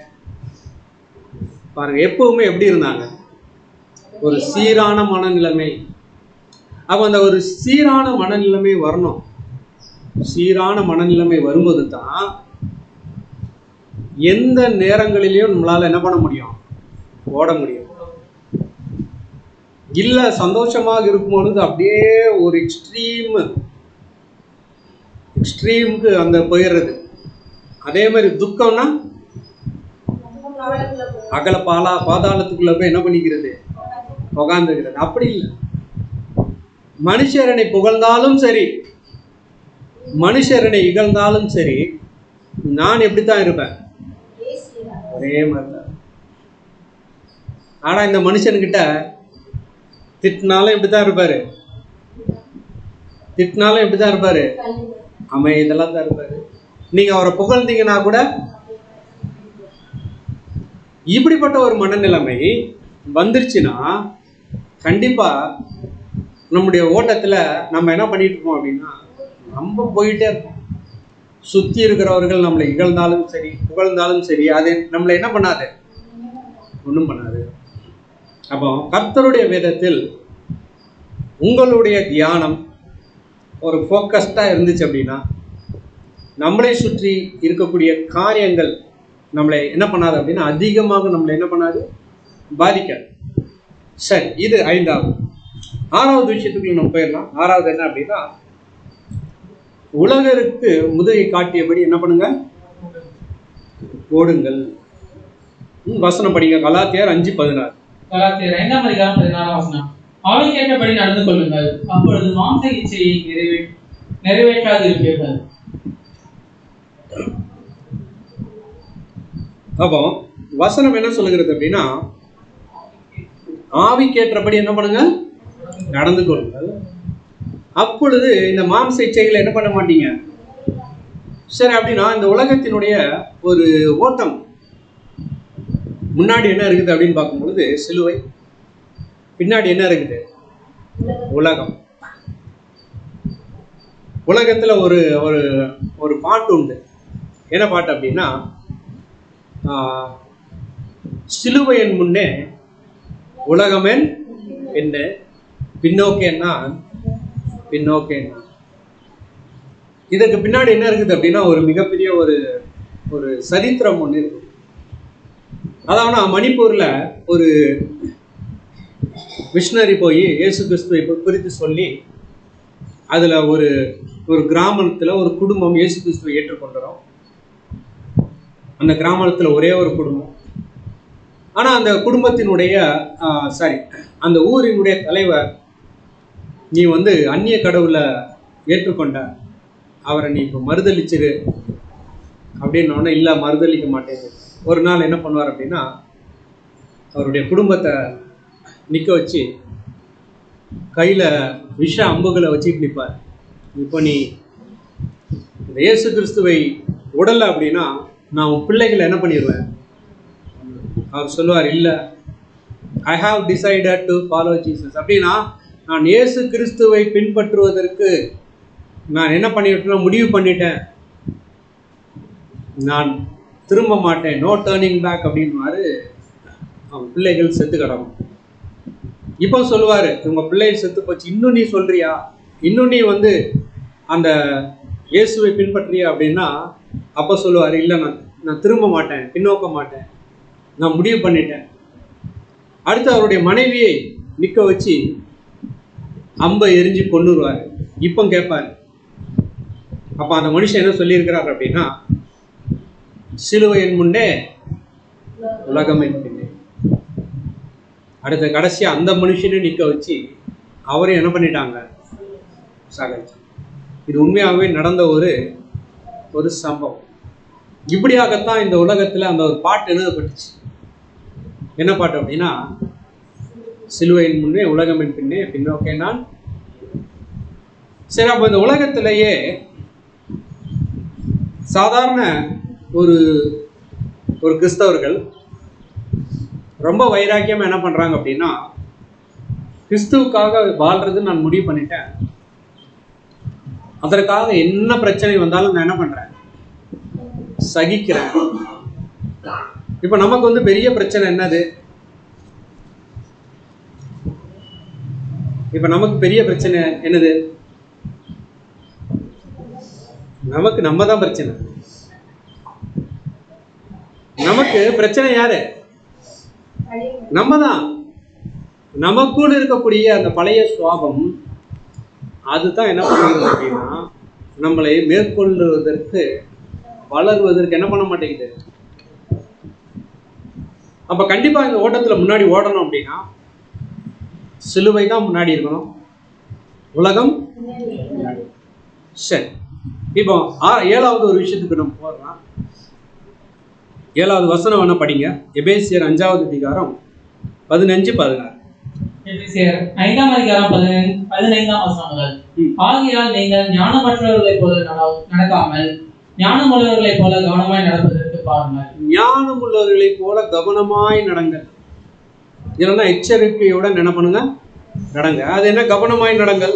பாருங்க. எப்பவுமே எப்படி இருந்தாங்க, ஒரு சீரான மனநிலைமை. அப்ப அந்த ஒரு சீரான மனநிலைமை வரணும். சீரான மனநிலைமை வரும்போது தான் எந்த நேரங்களிலையும் நம்மளால என்ன பண்ண முடியும், ஓட முடியும். இல்ல சந்தோஷமாக இருக்கும் பொழுது அப்படியே ஒரு எக்ஸ்ட்ரீமுக்கு அந்த போயிடுறது. அதே மாதிரி துக்கம்னா அகல பாதாளத்துக்குள்ள போய் என்ன பண்ணிக்கிறது, உகாந்துக்கிறது. அப்படி இல்லை. மனுஷரனை புகழ்ந்தாலும் சரி, மனுஷரனை இகழ்ந்தாலும் சரி, நான் எப்படித்தான் இருப்பேன், ஒரே மாதிரிதான். ஆனா இந்த மனுஷன்கிட்ட திட்டினாலும் இப்படித்தான் இருப்பாரு, இதெல்லாம் தான் இருப்பாரு. நீங்க அவரை புகழ்ந்தீங்கன்னா கூட இப்படிப்பட்ட ஒரு மனநிலைமை வந்துருச்சுன்னா கண்டிப்பா நம்முடைய ஓட்டத்துல நம்ம என்ன பண்ணிட்டு இருக்கோம் அப்படின்னா, நம்ம போயிட்டே இருக்கோம். சுத்தி இருக்கிறவர்கள் நம்மளை இகழ்ந்தாலும் சரி, புகழ்ந்தாலும் சரி, அது நம்மளை என்ன பண்ணாது, ஒன்றும் பண்ணாது. அப்போ கர்த்தருடைய வேதத்தில் உங்களுடைய தியானம் ஒரு ஃபோக்கஸ்டா இருந்துச்சு அப்படின்னா, நம்மளை சுற்றி இருக்கக்கூடிய காரியங்கள் நம்மளை என்ன பண்ணாது அப்படின்னா அதிகமாக நம்மளை என்ன பண்ணாது, பாதிக்காது. சரி, இது 5வது. 6வது விஷயத்துக்குள்ள நம்ம போயிடலாம். 6வது என்ன அப்படின்னா, உலகருக்கு முதுகை காட்டியபடி என்ன பண்ணுங்க, ஓடுங்கள். வசனம் படிங்க. கலாத்தியர் 5:16. கலாத்தியர் 5:16 ஆவிக்கேற்றபடி நடந்து கொள்ளுங்கள், அப்பொழுது மாம்ச இச்சையை நிறைவேற்றாது இருப்பீர்கள். அப்போ வசனம் என்ன சொல்லுகிறது அப்படின்னா, ஆவிக்கேற்றபடி என்ன பண்ணுங்க, நடந்து கொள்ளுங்கள், அப்பொழுது இந்த மாம்ச இச்சைகளை என்ன பண்ண மாட்டீங்க. சரி, அப்படின்னா இந்த உலகத்தினுடைய ஒரு ஓட்டம் முன்னாடி என்ன இருக்குது அப்படின்னு பார்க்கும்பொழுது சிலுவை, பின்னாடி என்ன இருக்குது, உலகம். உலகத்துல ஒரு ஒரு ஒரு பாட்டு உண்டு. என்ன பாட்டு அப்படின்னா, சிலுவையின் முன்னே உலகமென் என்ன, பின்னோக்கே நான், பின்னோக்கே நான். இதற்கு பின்னாடி என்ன இருக்குது அப்படின்னா, ஒரு மிகப்பெரிய ஒரு ஒரு சரித்திரம் ஒன்று இருக்கு. அதாவது மணிப்பூர்ல ஒரு மிஷனரி போய் இயேசு கிறிஸ்துவை குறித்து சொல்லி, அதுல ஒரு ஒரு கிராமத்துல ஒரு குடும்பம் இயேசு கிறிஸ்துவை ஏற்றுக்கொண்டோம். அந்த கிராமத்துல ஒரே ஒரு குடும்பம். ஆனா அந்த குடும்பத்தினுடைய அந்த ஊரினுடைய தலைவர், நீ அந்நிய கடவுளை ஏற்றுக்கொண்ட, அவரை நீ இப்போ மறுதளிச்சிரு அப்படின்னோடனே, இல்லை மறுதளிக்க மாட்டேங்குது. ஒரு நாள் என்ன பண்ணுவார் அப்படின்னா, அவருடைய குடும்பத்தை நிற்க வச்சு கையில் விஷ அம்புகளை வச்சுட்டு நிற்பார். இப்போ நீ இயேசு கிறிஸ்துவை உடலை அப்படின்னா நான் உன் பிள்ளைகளை என்ன பண்ணிடுவேன். அவர் சொல்லுவார், இல்லை, I have decided to follow Jesus. அப்படின்னா நான் இயேசு கிறிஸ்துவை பின்பற்றுவதற்கு நான் என்ன பண்ணிவிட்டேன்னா முடிவு பண்ணிட்டேன், நான் திரும்ப மாட்டேன், நோ டேர்னிங் பேக் அப்படின்வாரு. அவன் பிள்ளைகள் செத்து கிடக்கும். இப்போ சொல்லுவார், உங்கள் பிள்ளைகள் செத்து போச்சு, இன்னும் நீ சொல்றியா, இன்னும் நீ அந்த இயேசுவை பின்பற்றியா அப்படின்னா, அப்போ சொல்லுவார், இல்லை, நான் திரும்ப மாட்டேன், பின்னோக்க மாட்டேன், நான் முடிவு பண்ணிட்டேன். அடுத்து அவருடைய மனைவியை நிற்க வச்சு அம்பை எரிஞ்சு கொன்னுருவார். இப்போ கேட்பார், அப்போ அந்த மனுஷன் என்ன சொல்லியிருக்கிறார் அப்படின்னா, சிலுவையின் முன்னே உலகமின் பின்னே. அடுத்த கடைசியா அந்த மனுஷனையும் நிற்க வச்சு அவரையும் என்ன பண்ணிட்டாங்க, சாகடிச்சு. இது உண்மையாகவே நடந்த ஒரு சம்பவம். இப்படியாகத்தான் இந்த உலகத்தில் அந்த ஒரு பாட்டு எழுதப்பட்டுச்சு. என்ன பாட்டு அப்படின்னா, சிலுவையின் முன்னே உலகமின் பின்னே, பின்னோக்கே நான். சரி, அப்போ இந்த உலகத்திலேயே சாதாரண ஒரு கிறிஸ்தவர்கள் ரொம்ப வைராக்கியமாக என்ன பண்ணுறாங்க அப்படின்னா, கிறிஸ்துவுக்காக வாழ்றது நான் முடிவு பண்ணிட்டேன், அதற்காக என்ன பிரச்சனை வந்தாலும் நான் என்ன பண்ணுறேன், சகிக்கிறேன். இப்போ நமக்கு பெரிய பிரச்சனை என்னது, இப்போ நமக்கு பெரிய பிரச்சனை என்னது, நமக்கு நம்ம தான் பிரச்சனை. நமக்கு பிரச்சனை யாரு, நம்ம தான். நமக்குள்ள இருக்கக்கூடிய அந்த பழைய சுவாபம் அதுதான் என்ன பண்ணுறது அப்படின்னா, நம்மளை மேற்கொள்வதற்கு வளருவதற்கு என்ன பண்ண மாட்டேங்குது. அப்ப கண்டிப்பா இந்த ஓட்டத்துல முன்னாடி ஓடணும் அப்படின்னா சிலுவை தான் முன்னாடி இருக்கணும், உலகம். சரி, இப்போ 7வது ஒரு விஷயத்துக்கு நம்ம போறோம். 7வது வசனம் வேணா படிங்க. எபேசியர் 5வது அதிகாரம் 15-16. எபேசியர் 5ஆம் அதிகாரம் 15ஆம் வசனம் முதல். ஆகையால் நீங்கள் ஞானமற்றவர்களைப் போல நடக்காமல் ஞானமுள்ளவர்களைப் போல கவனமாய் நடப்பதற்கு பாருங்கள். ஞானமுள்ளவர்களைப் போல கவனமாய் நடங்கள். இல்லைன்னா எச்சரிக்கையுடன் என்ன பண்ணுங்க, நடங்க. அது என்ன கவனமாய் நடங்கள்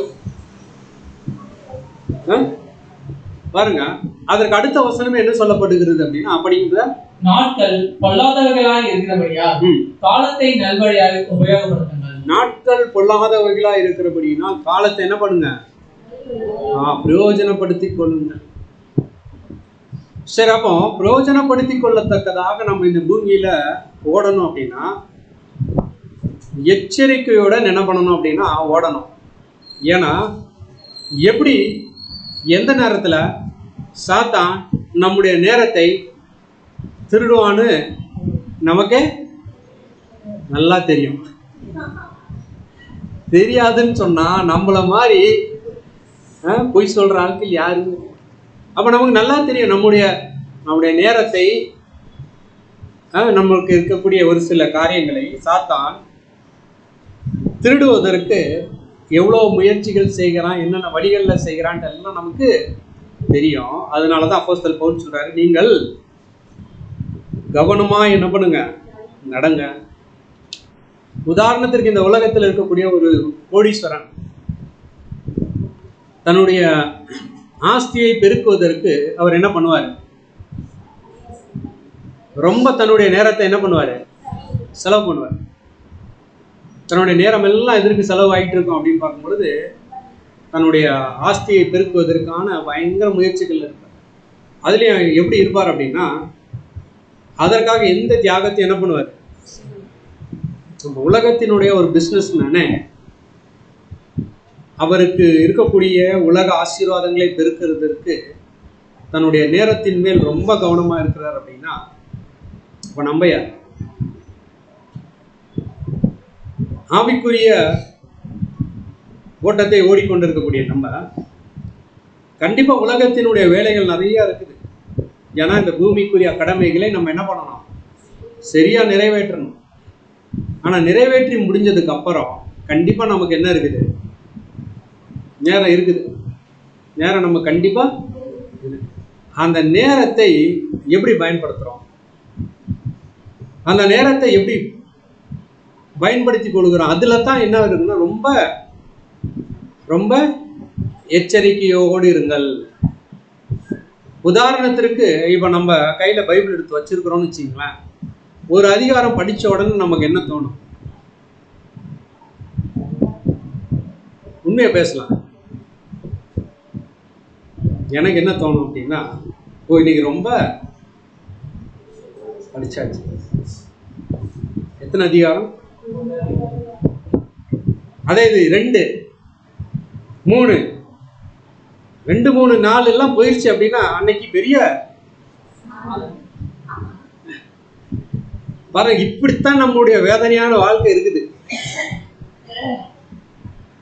பாருங்க. அதற்கு அடுத்த வசனமே என்ன சொல்லப்படுகிறது அப்படின்னா, அப்படிங்கிற நாட்கள் பொல்லாதவர்களாய் இருக்கிறபடியா காலத்தை நல்வழியாக உபயோகப்படுத்துங்கள். நாட்கள் பொல்லாதவர்களா இருக்கிறபடினா காலத்தை என்ன பண்ணுங்க, பிரயோஜனப்படுத்திக் கொள்ளுங்க. சரி, அப்போ பிரயோஜனப்படுத்தி கொள்ளத்தக்கதாக நம்ம இந்த பூமியில ஓடணும் அப்படின்னா எச்சரிக்கையோட என்ன பண்ணணும் அப்படின்னா ஓடணும். ஏன்னா எப்படி எந்த நேரத்துல சாத்தான் நம்முடைய நேரத்தை திருடுவான்னு நமக்கே நல்லா தெரியும். தெரியாதுன்னு சொன்னா நம்மள மாதிரி பொய் சொல்ற ஆட்கள் யாரு? அப்ப நமக்கு நல்லா தெரியும் நம்முடைய நேரத்தை, நம்மளுக்கு இருக்கக்கூடிய ஒரு சில காரியங்களை சாத்தான் திருடுவதற்கு எவ்வளவு முயற்சிகள் செய்கிறான், என்னென்ன வழிகளில் செய்கிறான்ட்டு எல்லாம் நமக்கு தெரியும். அதனாலதான் அப்போஸ்தலன் பவுல் சொல்றாரு, நீங்கள் கவனமா என்ன பண்ணுங்க, நடங்க. உதாரணத்திற்கு இந்த உலகத்தில் இருக்கக்கூடிய ஒரு கோடீஸ்வரன் தன்னுடைய ஆஸ்தியை பெருக்குவதற்கு அவர் என்ன பண்ணுவார்? ரொம்ப தன்னுடைய நேரத்தை என்ன பண்ணுவார்? செலவு பண்ணுவார். தன்னுடைய நேரம் எல்லாம் எதற்கு செலவு ஆகிட்டு இருக்கும் அப்படின்னு பார்க்கும் பொழுது தன்னுடைய ஆஸ்தியை பெருக்குவதற்கான பயங்கர முயற்சிகள் இருப்பார். அதுலேயும் எப்படி இருப்பார் அப்படின்னா அதற்காக எந்த தியாகத்தை என்ன பண்ணுவார்? நம்ம உலகத்தினுடைய ஒரு பிஸ்னஸ் மேனே அவருக்கு இருக்கக்கூடிய உலக ஆசீர்வாதங்களை பெருக்கிறதுக்கு தன்னுடைய நேரத்தின் மேல் ரொம்ப கவனமா இருக்கிறார் அப்படின்னா இப்ப நம்ம யார்? ஆவிக்குரிய ஓட்டத்தை ஓடிக்கொண்டிருக்கக்கூடிய நம்ம கண்டிப்பா உலகத்தினுடைய வேலைகள் நிறைய இருக்குது. ஏன்னா இந்த பூமிக்குரிய கடமைகளை நம்ம என்ன பண்ணணும்? சரியா நிறைவேற்றணும். ஆனா நிறைவேற்றி முடிஞ்சதுக்கு அப்புறம் கண்டிப்பா நமக்கு என்ன இருக்குது? நேரம் இருக்குது. நேரம் நம்ம கண்டிப்பா அந்த நேரத்தை எப்படி பயன்படுத்துறோம், அந்த நேரத்தை எப்படி பயன்படுத்தி கொள்கிறோம், அதுல தான் என்ன இருக்குன்னா ரொம்ப ரொம்ப எச்சரிக்கையோடு இருங்கள். உதாரணத்திற்கு இப்ப நம்ம கையில பைபிள் எடுத்து வச்சிருக்கிறோம்னு வச்சுங்களேன், ஒரு அதிகாரம் படிச்ச உடனே நமக்கு என்ன தோணும்? உண்மையை பேசலாம். எனக்கு என்ன தோணும் அப்படின்னா, இன்னைக்கு ரொம்ப படிச்சாச்சு. எத்தனை அதிகாரம்? அதே இது 2, 3, 4 எல்லாம் போயிடுச்சு அப்படின்னா அன்னைக்கு பெரிய பாருங்க, இப்படித்தான் நம்முடைய வேதனையான வாழ்க்கை இருக்குது.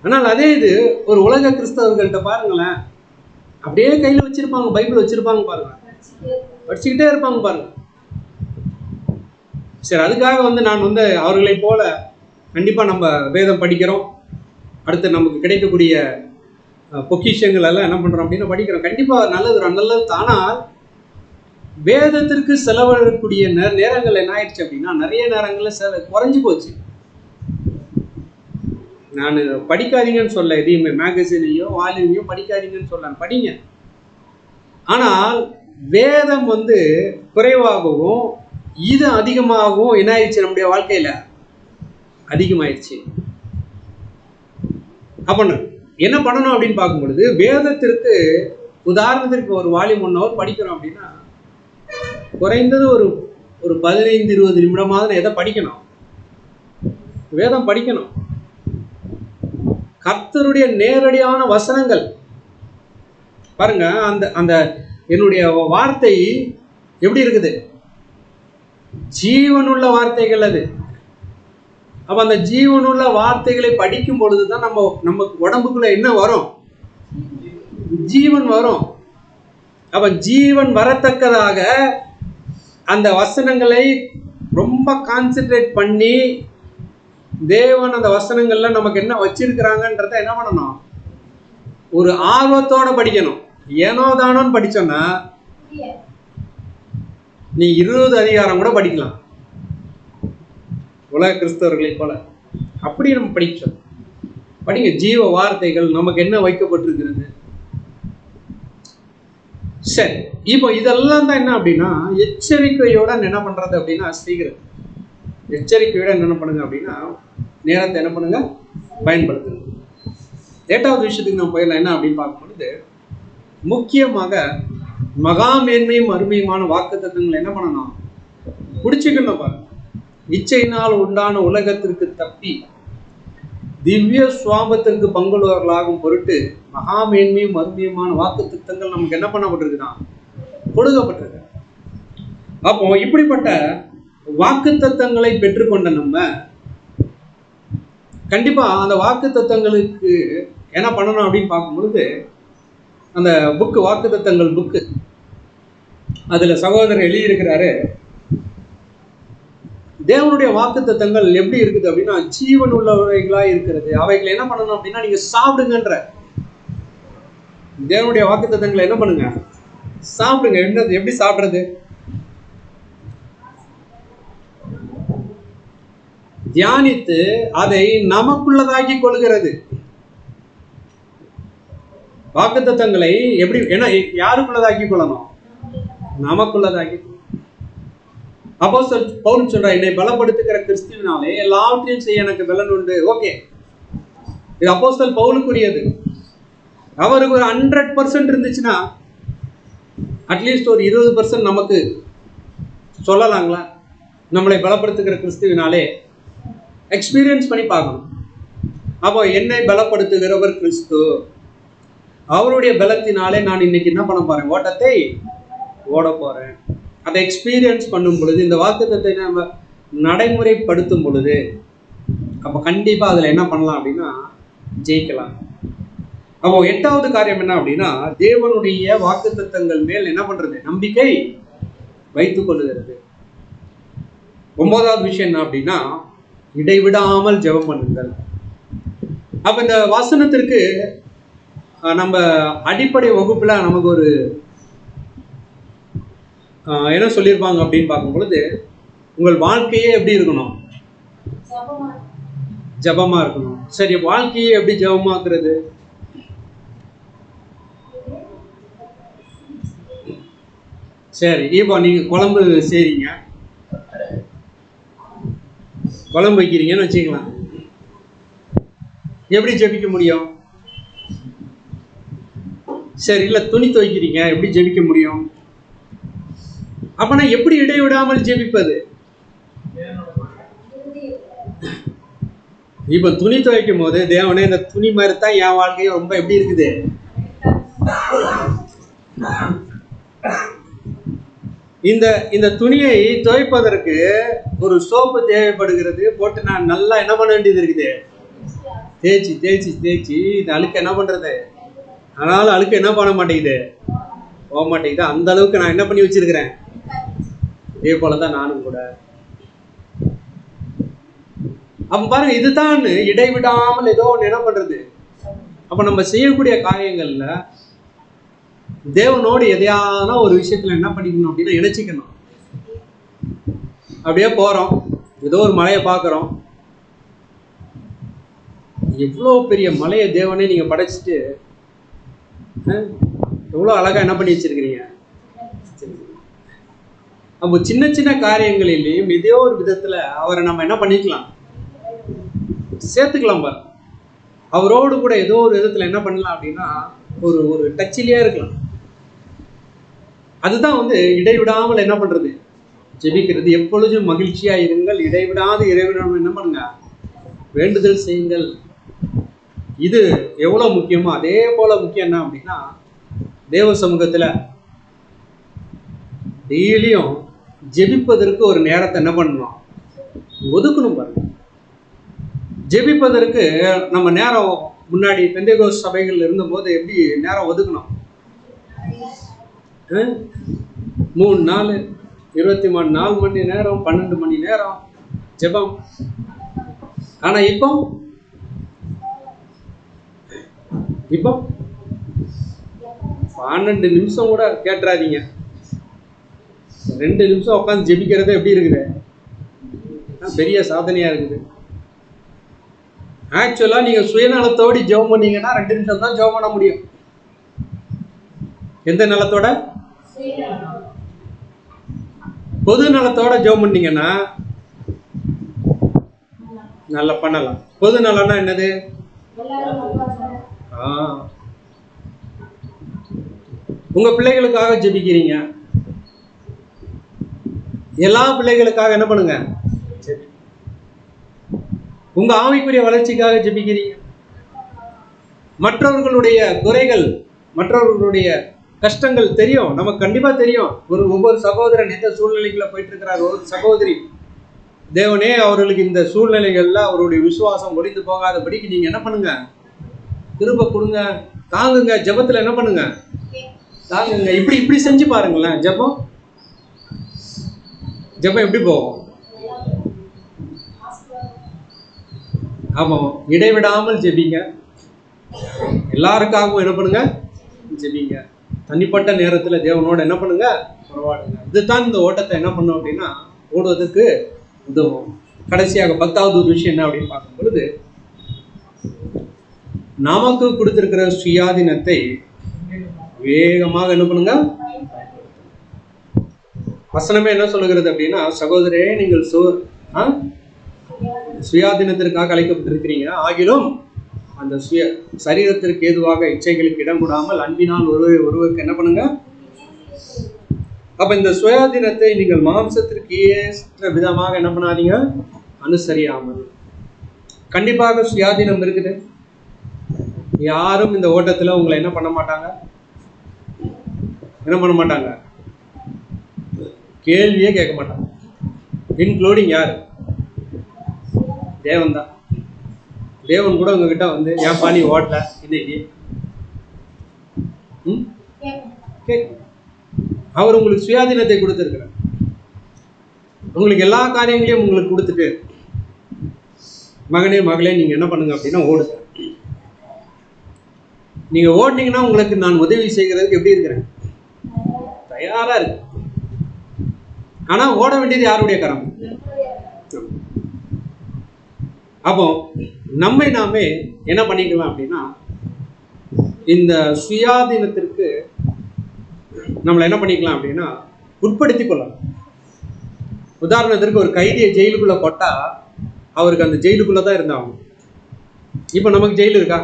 ஆனால் அதே இது ஒரு உலக கிறிஸ்தவர்கள்ட்ட பாருங்களேன், அப்படியே கையில வச்சிருப்பாங்க, பைபிள் வச்சிருப்பாங்க பாருங்க, படிச்சுக்கிட்டே இருப்பாங்க பாருங்க. சரி, அதுக்காக நான் அவர்களை போல கண்டிப்பா நம்ம வேதம் படிக்கிறோம், அடுத்து நமக்கு கிடைக்கக்கூடிய பொக்கிஷங்கள் எல்லாம் என்ன பண்றோம் அப்படின்னா படிக்கிறோம். கண்டிப்பா நல்லது. ஆனால் வேதத்திற்கு செலவிடக்கூடிய நேரங்கள் என்ன ஆயிடுச்சு அப்படின்னா நிறைய நேரங்கள்ல குறைஞ்சு போச்சு. நான் படிக்காதீங்கன்னு சொல்ல, எதையுமே மேகசினையோ வால்யூமையோ படிக்காதீங்கன்னு சொல்ல, படிங்க. ஆனால் வேதம் குறைவாகவும் இது அதிகமாகவும் என்ன ஆயிடுச்சு? நம்முடைய வாழ்க்கையில அதிகமாயிடுச்சு. அப்ப என்ன பண்ணணும் அப்படின்னு பார்க்கும் பொழுது வேதத்திற்கு உதாரணத்திற்கு ஒரு வால்யூம் 1 hour படிக்கிறோம் அப்படின்னா குறைந்தது ஒரு 15-20 நிமிடமாவது எதை படிக்கணும்? வேதம் படிக்கணும். கர்த்தருடைய நேரடியான வசனங்கள் பாருங்க, அந்த என்னுடைய வார்த்தை எப்படி இருக்குது? ஜீவனுள்ள வார்த்தைகள். அது அப்ப அந்த ஜீவனுள்ள வார்த்தைகளை படிக்கும் பொழுதுதான் நம்ம உடம்புக்குள்ள என்ன வரும்? ஜீவன் வரும். அப்ப ஜீவன் வரத்தக்கதாக அந்த வசனங்களை ரொம்ப கான்சென்ட்ரேட் பண்ணி தேவன் அந்த வசனங்கள்ல நமக்கு என்ன வச்சிருக்கிறாங்கன்றத என்ன பண்ணணும்? ஒரு ஆர்வத்தோட படிக்கணும். ஏனோ தானோன்னு படிச்சோன்னா நீ 20 அதிகாரம் கூட படிக்கலாம், உலக கிறிஸ்தவர்களை போல. அப்படி நம்ம படிங்க. ஜீவ வார்த்தைகள் நமக்கு என்ன வைக்கப்பட்டிருக்கிறது. சரி, இப்போ இதெல்லாம் தான் என்ன அப்படின்னா எச்சரிக்கையோட என்ன பண்றது அப்படின்னா சீக்கிரம் எச்சரிக்கையோட என்ன பண்ணுங்க அப்படின்னா நேரத்தை என்ன பண்ணுங்க, பயன்படுத்துங்க. 8வது விஷயத்துக்கு நம்ம போயிடலாம். என்ன அப்படின்னு பார்க்கும் பொழுது முக்கியமாக மகா மேன்மையும் அருமையுமான வாக்குத்தத்தங்களை என்ன பண்ணணும்? பிடிச்சிக்கணும். பாருங்க, இச்சையினால் உண்டான உலகத்திற்கு தப்பி திவ்ய சுவாபத்திற்கு பங்குள்ளவர்களாகும் பொருட்டு மகா மேன்மையும் அருமையுமான வாக்குத்தத்தங்கள் நமக்கு என்ன பண்ணப்பட்டிருக்குதான்? கொடுக்கப்பட்டிருக்கு. அப்போ இப்படிப்பட்ட வாக்குத்தத்தங்களை பெற்றுக்கொண்ட நம்ம கண்டிப்பா அந்த வாக்குத்தத்தங்களுக்கு என்ன பண்ணணும் அப்படின்னு பார்க்கும்பொழுது, அந்த புக்கு, வாக்குத்தத்தங்கள் புக்கு, அதுல சகோதரர் எழுதியிருக்கிறாரு, தேவனுடைய வாக்குத்தத்தங்கள் எப்படி இருக்குது அப்படின்னா ஜீவன் உள்ளவைகளா இருக்கிறது. அவைகளை என்ன பண்ணணும் அப்படின்னா நீங்க சாப்பிடுங்கன்ற. தேவனுடைய வாக்குத்தத்தங்களை என்ன பண்ணுங்க? சாப்பிடுங்க. என்னது? எப்படி சாப்பிடுறது? தியானித்து அதை நமக்குள்ளதாக்கி கொள்கிறது. வாக்குத்தத்தங்களை எப்படி என்ன யாருக்குள்ளதாக்கி கொள்ளணும்? நமக்குள்ளதாக்கி. அப்போஸ்தலன் பவுல் சொல்ற, என்னை பலப்படுத்துகிற கிறிஸ்துவினாலே எல்லாவற்றையும் செய்ய எனக்கு பலன் உண்டு. ஓகே, இது அப்போஸ்தலன் பவுலுக்குரியது. அவருக்கு ஒரு 100% இருந்துச்சுன்னா அட்லீஸ்ட் ஒரு 20% நமக்கு சொல்லலாங்களா? நம்மளை பலப்படுத்துகிற கிறிஸ்துவினாலே எக்ஸ்பீரியன்ஸ் பண்ணி பார்க்கணும். அப்போ என்னை பலப்படுத்துகிறவர் கிறிஸ்து, அவருடைய பலத்தினாலே நான் இன்னைக்கு என்ன பண்ண போறேன்? ஓட்டத்தை ஓட போறேன். அதை எக்ஸ்பீரியன்ஸ் பண்ணும் பொழுது, இந்த வாக்குத்தத்தை நம்ம நடைமுறைப்படுத்தும் பொழுது, அப்போ கண்டிப்பா அதுல என்ன பண்ணலாம் அப்படின்னா ஜெயிக்கலாம். அப்போ 8வது காரியம் என்ன அப்படின்னா, தேவனுடைய வாக்குத்தத்தங்கள் மேல் என்ன பண்றது? நம்பிக்கை வைத்துக் கொள்ளுகிறது. 9வது விஷயம் என்ன அப்படின்னா, இடைவிடாமல் ஜெபம் பண்ணுங்கள். அப்ப இந்த வசனத்திற்கு நம்ம அடிப்படை வகுப்புல நமக்கு ஒரு என்ன சொல்லியிருப்பாங்க அப்படின்னு பார்க்கும் பொழுது, உங்கள் வாழ்க்கையே எப்படி இருக்கணும்? ஜபமா இருக்கணும். சரி, வாழ்க்கையே எப்படி ஜபமாக்குறது? சரி, இப்போ நீங்க குழம்பு செய்றீங்க, குழம்பு வைக்கிறீங்கன்னு வச்சுக்கலாம். எப்படி ஜெபிக்க முடியும்? சரி, இல்ல துணி துவைக்கிறீங்க, எப்படி ஜெபிக்க முடியும்? அப்பனா எப்படி இடைவிடாமல் ஜெபிப்பது? இப்ப துணி துவைக்கும் போது, தேவனே இந்த துணி மாதிரி தான் என் வாழ்க்கையும் ரொம்ப எப்படி இருக்குது? இந்த துணியை துவைப்பதற்கு ஒரு சோப்பு தேவைப்படுகிறது. போட்டு நான் நல்லா என்ன பண்ண வேண்டியது இருக்குது? தேய்ச்சி தேய்ச்சி தேய்ச்சி இந்த அழுக்கு என்ன பண்றது? ஆனாலும் அழுக்கு என்ன பண்ண மாட்டேங்குது? போக மாட்டேங்குது. அந்த அளவுக்கு நான் என்ன பண்ணி வச்சிருக்கிறேன். இதே போலதான் நானும் கூட. அப்ப பாருங்க, இதுதான் இடைவிடாமல் ஏதோ ஒன்று என்ன பண்றது. அப்ப நம்ம செய்யக்கூடிய காரியங்கள்ல தேவனோடு எதையான ஒரு விஷயத்துல என்ன பண்ணிக்கணும் அப்படின்னா இணைச்சிக்கணும். அப்படியே போறோம், ஏதோ ஒரு மலையை பார்க்குறோம். எவ்வளோ பெரிய மலையை தேவனே நீங்க படைச்சிட்டு எவ்வளோ அழகா என்ன பண்ணி வச்சிருக்கிறீங்க. அப்போ சின்ன சின்ன காரியங்களிலேயும் ஏதோ ஒரு விதத்துல அவரை நம்ம என்ன பண்ணிக்கலாம், சேர்த்துக்கலாம். பாரு, அவரோடு கூட ஏதோ ஒரு விதத்துல என்ன பண்ணலாம் அப்படின்னா ஒரு ஒரு டச்சிலேயே இருக்கலாம். அதுதான் இடைவிடாமல் என்ன பண்றது? ஜெபிக்கிறது. எப்பொழுதும் மகிழ்ச்சியா இருங்கள், இடைவிடாது இறைவனிடம் என்ன பண்ணுங்க? வேண்டுதல் செய்யுங்கள். இது எவ்வளவு முக்கியமோ அதே போல முக்கியம் என்ன அப்படின்னா, தேவ சமூகத்துல டெய்லியும் ஜெபிப்பதற்கு ஒரு நேரத்தை என்ன பண்ணணும்? ஒதுக்கணும். பாருங்க, ஜெபிப்பதற்கு நம்ம நேரம் முன்னாடி பெந்தேகோஸ்து சபைகள் இருந்தபோது எப்படி நேரம் ஒதுக்கணும்? 3 நாள் 24 மணி நேரம் 12 மணி நேரம் ஜெபம். ஆனா இப்போ 12 நிமிஷம் கூட கேட்டுறாதீங்க. 2 நிமிஷம் உட்காந்து ஜெபிக்கிறது எப்படி இருக்குது? பெரிய சாதனையா இருக்குது. ஆக்சுவலா நீங்க சுயநலத்தோடு ஜெபம் பண்ணீங்கன்னா 2 நிமிஷம் தான் ஜெபம் பண்ண முடியும். எந்த நலத்தோட? பொது நலத்தோட ஜெபம் பண்ணீங்கன்னா நல்லா பண்ணலாம். பொது நலம்னா என்னது? உங்க பிள்ளைகளுக்காக ஜெபிக்கிறீங்க. எல்லா பிள்ளைகளுக்காக என்ன பண்ணுங்க? உங்க ஆவிக்குரிய வளர்ச்சிக்காக ஜெபிக்கிறீங்க. மற்றவர்களுடைய குறைகள், மற்றவர்களுடைய கஷ்டங்கள் தெரியும், நமக்கு கண்டிப்பா தெரியும். ஒவ்வொரு சகோதரன் எந்த சூழ்நிலைக்குள்ள போயிட்டு இருக்கிறார், ஒரு சகோதரி, தேவனே அவர்களுக்கு இந்த சூழ்நிலைகள்ல அவருடைய விசுவாசம் ஒழிந்து போகாதபடிக்கு நீங்க என்ன பண்ணுங்க? திரும்ப கொடுங்க, தாங்குங்க. ஜெபத்துல என்ன பண்ணுங்க? தாங்குங்க. இப்படி செஞ்சு பாருங்களேன். ஜெபம் எப்படி போகும்? ஆமா, இடைவிடாமல் ஜெபிங்க. எல்லாருக்காகவும் என்ன பண்ணுங்க? ஜெபிங்க. தனிப்பட்ட நேரத்துல தேவனோட என்ன பண்ணுங்க? உறவாடுங்க. இதுதான் இந்த ஓட்டத்தை என்ன பண்ணும் அப்படின்னா ஓடுவதற்கு உதவும். கடைசியாக 10வது ஒரு விஷயம் என்ன அப்படின்னு பார்க்கும் பொழுது, நமக்கு கொடுத்திருக்கிற சுயாதீனத்தை வேகமாக என்ன பண்ணுங்க? வசனமே என்ன சொல்லுகிறது அப்படின்னா, சகோதரே நீங்கள் சுயாதீனத்திற்காக அழைக்கப்பட்டிருக்கிறீங்க, ஆகிலும் அந்த சரீரத்திற்கு ஏதுவாக இச்சைகளுக்கு இடம் கொடாமல் அன்பினால் ஒருவருக்கு என்ன பண்ணுங்க? அப்ப இந்த சுயாதீனத்தை நீங்கள் மாம்சத்திற்கு ஏற்ற விதமாக என்ன பண்ணாதீங்க? அனுசரியாமல். கண்டிப்பாக சுயாதீனம் இருக்குது. யாரும் இந்த ஓட்டத்துல உங்களை என்ன பண்ண மாட்டாங்க? என்ன பண்ண மாட்டாங்க? கேள்வியே கேட்க மாட்டாங்க. இன்க்ளூடிங் யார்? தேவன் தான். தேவன் கூட உங்ககிட்ட வந்து ஏன்பா நீ ஓட்டல இன்னைக்கு அவர் உங்களுக்கு சுயாதீனத்தை கொடுத்திருக்கிறார். உங்களுக்கு எல்லா காரியங்களையும் உங்களுக்கு கொடுத்துட்டு, மகனே மகளே நீங்க என்ன பண்ணுங்க அப்படின்னா ஓடுங்க. நீங்க ஓடினீங்கன்னா உங்களுக்கு நான் உதவி செய்கிறதுக்கு எப்படி இருக்கிறேன்? தயாரா இருக்கு. ஆனா ஓட வேண்டியது யாருடைய கரம்? அப்போ நாமே என்ன பண்ணிக்கலாம் அப்படின்னா, இந்த சுயாதீனத்திற்கு நம்மளை என்ன பண்ணிக்கலாம் அப்படின்னா உட்படுத்திக் கொள்ளலாம். உதாரணத்திற்கு ஒரு கைதியை ஜெயிலுக்குள்ள போட்டா அவருக்கு அந்த ஜெயிலுக்குள்ளதான் இருந்தாகணும். இப்ப நமக்கு ஜெயில் இருக்கா?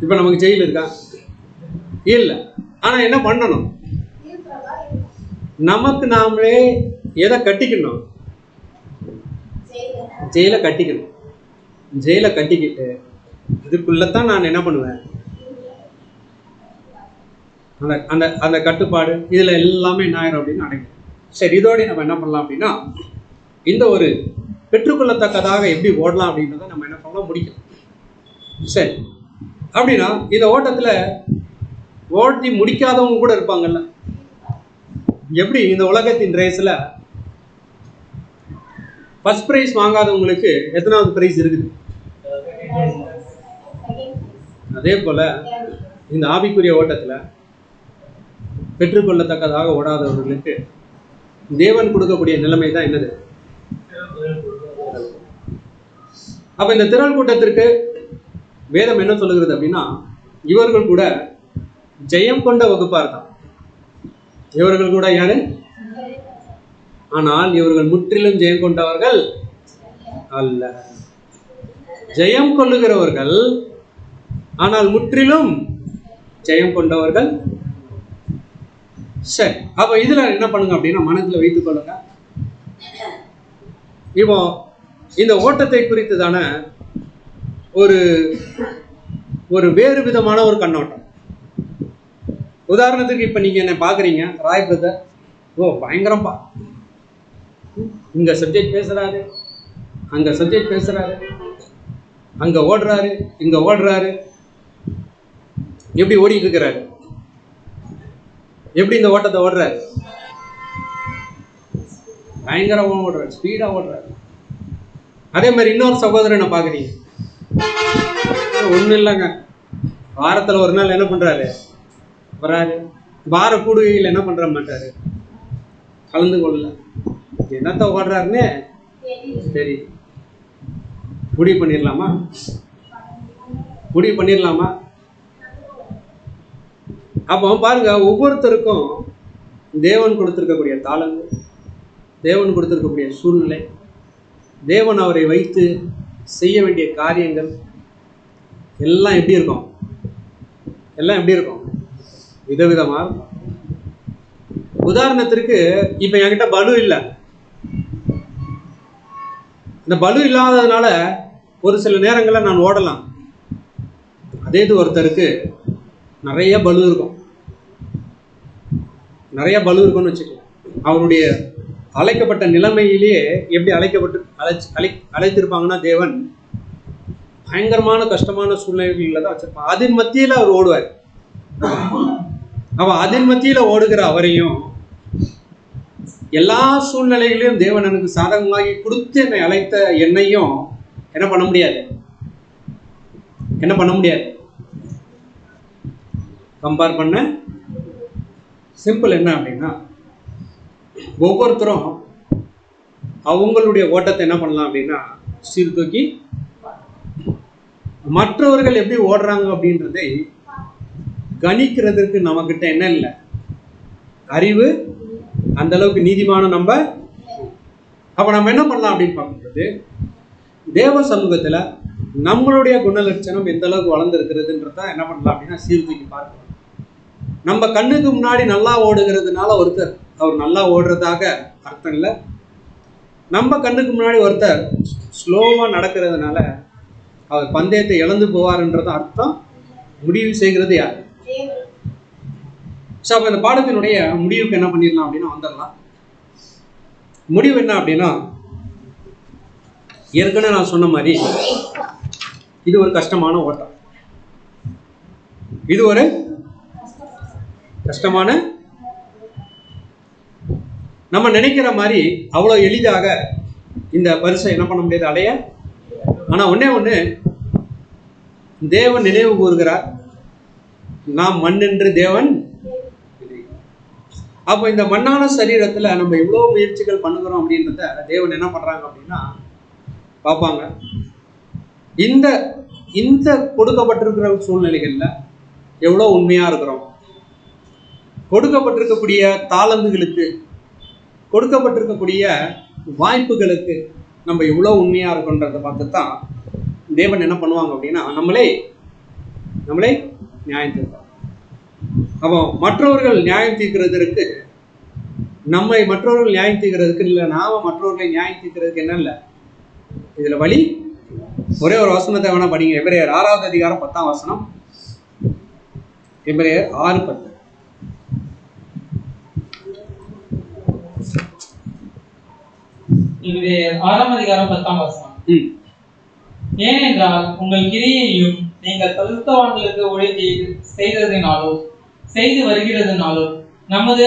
இப்ப நமக்கு ஜெயில் இருக்கா? இல்ல. ஆனா என்ன பண்ணணும்? நமக்கு நாமளே எதை கட்டிக்கணும்? ஜெயில கட்டிக்கணும். ஜெயில கட்டிக்கிட்டு இதுக்குள்ளதான் நான் என்ன பண்ணுவேன்? அந்த அந்த கட்டுப்பாடு இதுல எல்லாமே என்ன ஆயிரும் அப்படின்னு அடைக்கும். சரி, இதோட நம்ம என்ன பண்ணலாம் அப்படின்னா, இந்த ஒரு பெற்றுக்கொள்ளத்தக்கதாக எப்படி ஓடலாம் அப்படின்றத நம்ம என்ன பண்ணலாம்? முடிக்கணும். சரி, அப்படின்னா இந்த ஓட்டத்துல ஓட்டி முடிக்காதவங்க கூட இருப்பாங்கல்ல. எப்படி இந்த உலகத்தின் ரேஸ்ல ஃபர்ஸ்ட் பிரைஸ் வாங்காதவங்களுக்கு எத்தனாவது பிரைஸ் இருக்குது? அதே போல இந்த ஆவிக்குரிய ஓட்டத்துல பெற்றுக்கொள்ளத்தக்கதாக ஓடாதவர்களுக்கு தேவன் கொடுக்கக்கூடிய நிலைமை தான் என்னது? அப்ப இந்த திரள் கூட்டத்திற்கு வேதம் என்ன சொல்லுகிறது அப்படின்னா, இவர்கள் கூட ஜெயம் கொண்ட வகுப்பார் தான். இவர்கள் கூட யாரு? ஆனால் இவர்கள் முற்றிலும் ஜெயம் கொண்டவர்கள் அல்ல. ஜெயம் கொள்ளுகிறவர்கள், ஆனால் முற்றிலும் ஜெயம் கொண்டவர்கள். சரி, அப்ப இதுல என்ன பண்ணுங்க அப்படின்னா மனதில் வைத்துக் கொள்ளுங்க. இப்போ இந்த ஓட்டத்தை குறித்துதான ஒரு வேறு விதமான ஒரு கண்ணோட்டம். உதாரணத்துக்கு இப்ப நீங்க என்ன பாக்குறீங்க, ராய் பிரதர் பயங்கரம்பா, இங்க சப்ஜெக்ட் பேசுறாரு, அங்க சப்ஜெக்ட் பேசுறாரு, அங்க ஓடுறாரு, இங்க ஓடுறாரு, எப்படி ஓடிட்டு இருக்கிறாரு? எப்படி இந்த ஓட்டத்தை ஓடுறாரு? பயங்கரமா ஓடுறாரு, ஸ்பீடா ஓடுறாரு. அதே மாதிரி இன்னொரு சகோதரனை பாக்குறீங்க, ஒண்ணும் இல்லைங்க, வாரத்துல ஒரு நாள் என்ன பண்றாரு? வராரு, வார கூடுகையில் என்ன பண்ற மாட்டாரு, கலந்து கொள்ளல. என்னத்த ஓடுறாருன்னு சரி, முடிவு பண்ணிடலாமா? அப்போ பாருங்க, ஒவ்வொருத்தருக்கும் தேவன் கொடுத்திருக்கக்கூடிய தாளங்கள், தேவன் கொடுத்திருக்கக்கூடிய சூழ்நிலை, தேவன் அவரை வைத்து செய்ய வேண்டிய காரியங்கள் எல்லாம் எப்படி இருக்கும்? எல்லாம் எப்படி இருக்கும்? விதவிதமா இருக்கும். உதாரணத்திற்கு இப்ப என்கிட்ட பலு இல்லை. இந்த பலு இல்லாததுனால ஒரு சில நேரங்களில் நான் ஓடலாம். அதே இது ஒருத்தருக்கு நிறைய பலு இருக்கும், நிறைய பலு இருக்கும்னு வச்சுக்கலாம். அவருடைய அழைக்கப்பட்ட நிலைமையிலேயே எப்படி அழைத்திருப்பாங்கன்னா, தேவன் பயங்கரமான கஷ்டமான சூழ்நிலைகளில் தான் வச்சிருப்பான். அதன் மத்தியில் அவர் ஓடுவார். அதன் மத்தியில் ஓடுகிற அவரையும் எல்லா சூழ்நிலைகளையும் தேவன் எனக்கு சாதகமாகி கொடுத்து என்னை அழைத்த என்னையும் என்ன பண்ண முடியாது. கம்பேர் பண்ண சிம்பிள் என்ன அப்படின்னா, ஒவ்வொருத்தரும் அவங்களுடைய ஓட்டத்தை என்ன பண்ணலாம் அப்படின்னா சீர்தூக்கி மற்றவர்கள் எப்படி ஓடுறாங்க அப்படின்றதை கணிக்கிறதுக்கு நம்மகிட்ட என்ன இல்லை, அறிவு அந்த அளவுக்கு நீதிமான நம்ம. அப்ப நம்ம என்ன பண்ணலாம் அப்படின்னு பார்க்கும்போது, தேவ சமூகத்துல நம்மளுடைய குணலட்சணம் எந்த அளவுக்கு வளர்ந்துருக்கிறதுன்றத என்ன பண்ணலாம் அப்படின்னா சீர்தூக்கி பார்க்கலாம். நம்ம கண்ணுக்கு முன்னாடி நல்லா ஓடுகிறதுனால ஒருத்தர் அவர் நல்லா ஓடுறதாக அர்த்தம் இல்லை. நம்ம கண்ணுக்கு முன்னாடி ஒருத்தர் ஸ்லோவா நடக்கிறதுனால அவர் பந்தயத்தை இழந்து போவார்ன்றது அர்த்தம். முடிவு செய்கிறது யார்? ஸோ அப்போ இந்த பாடத்தினுடைய முடிவுக்கு என்ன பண்ணிடலாம் அப்படின்னா வந்துடலாம். முடிவு என்ன அப்படின்னா, ஏற்கனவே நான் சொன்ன மாதிரி இது ஒரு கஷ்டமான ஓட்டம். இது ஒரு கஷ்டமான, நம்ம நினைக்கிற மாதிரி அவ்வளோ எளிதாக இந்த பரிசை என்ன பண்ண முடியாது, அடைய. ஆனால் ஒன்று தேவன் நினைவு கூறுகிறார், நாம் மண் என்று தேவன். அப்போ இந்த மண்ணான சரீரத்தில் நம்ம எவ்வளோ முயற்சிகள் பண்ணுகிறோம் அப்படின்றத தேவன் என்ன பண்ணுறாங்க அப்படின்னா பார்ப்பாங்க. இந்த இந்த கொடுக்கப்பட்டிருக்கிற சூழ்நிலைகளில் எவ்வளோ உண்மையாக இருக்கிறோம், கொடுக்கப்பட்டிருக்கக்கூடிய தாளந்துகளுக்கு, கொடுக்கப்பட்டிருக்கக்கூடிய வாய்ப்புகளுக்கு நம்ம எவ்வளோ உண்மையாக இருக்கோன்றதை பார்த்து தான் தேவன் என்ன பண்ணுவாங்க அப்படின்னா நம்மளே நியாயம் தீர்ப்பாங்க. அப்போ மற்றவர்கள் நியாயம் தீர்க்கிறதுக்கு, நம்மை மற்றவர்கள் நியாயம் தீர்க்கிறதுக்கு இல்லை, நாம மற்றவர்களை நியாயம் தீர்க்கிறதுக்கு என்ன இல்லை இதுல வழி. ஒரே ஒரு வசனத்தை வேணா படிங்க. எபிரேயர் 6வது அதிகாரம் 10ஆம் வசனம். எபிரேயர் 6:10. எபிரேயர் 6ஆம் அதிகாரம் 10ஆம் வசனம். ஏனென்றால் உங்கள் கிரியையையும் நீங்கள் பரிசுத்தவான்களுக்கு ஊழியம் செய்ததினாலோ செய்து வருகிறதுனாலோ நமது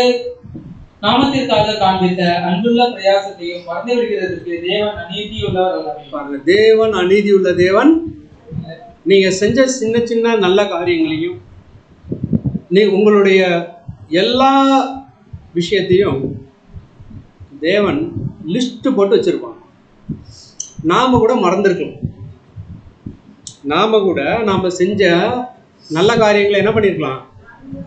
நாமத்திற்காக காண்பித்த அன்புள்ள பிரயாசத்தையும் மறந்து விடுகிறதுக்கு தேவன் அநீதியுள்ளவர் அல்ல. தேவன் அநீதியுள்ள தேவன். நீங்க செஞ்ச சின்ன சின்ன நல்ல காரியங்களையும் உங்களுடைய எல்லா விஷயத்தையும் தேவன் லிஸ்ட் போட்டு வச்சிருப்பாங்க. நாம கூட மறந்துருக்கலாம். நாம செஞ்ச நல்ல காரியங்களை என்ன பண்ணிருக்கலாம்.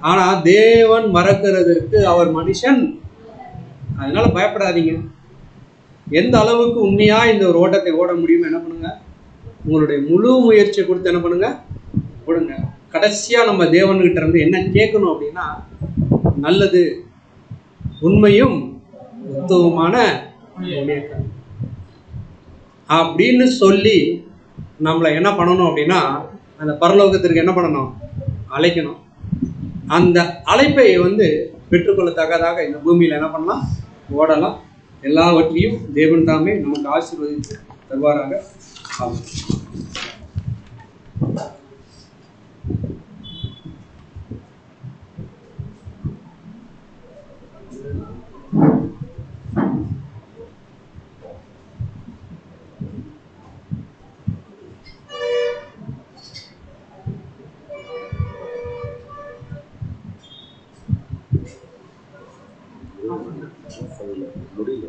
ஆனா தேவன் மறக்கிறதுக்கு அவர் மனுஷன். அதனால பயப்படாதீங்க. எந்த அளவுக்கு உண்மையா இந்த ஒரு ஓட்டத்தை ஓட முடியும் என்ன பண்ணுங்க, உங்களுடைய முழு முயற்சியை கொடுத்து என்ன பண்ணுங்க, கொடுங்க. கடைசியா நம்ம தேவன்கிட்ட இருந்து என்ன கேட்கணும் அப்படின்னா, நல்லது உண்மையும் உத்தமமான அப்படின்னு சொல்லி நம்மளை என்ன பண்ணணும் அப்படின்னா அந்த பரலோகத்திற்கு என்ன பண்ணணும், அழைக்கணும். அந்த அழைப்பை பெற்றுக்கொள்ளத்தக்கதாக இந்த பூமியில் என்ன பண்ணலாம், ஓடலாம். எல்லாவற்றையும் தேவன் தாமே நமக்கு ஆசீர்வதித்து தருவாராக. ஆமாம். முடியல.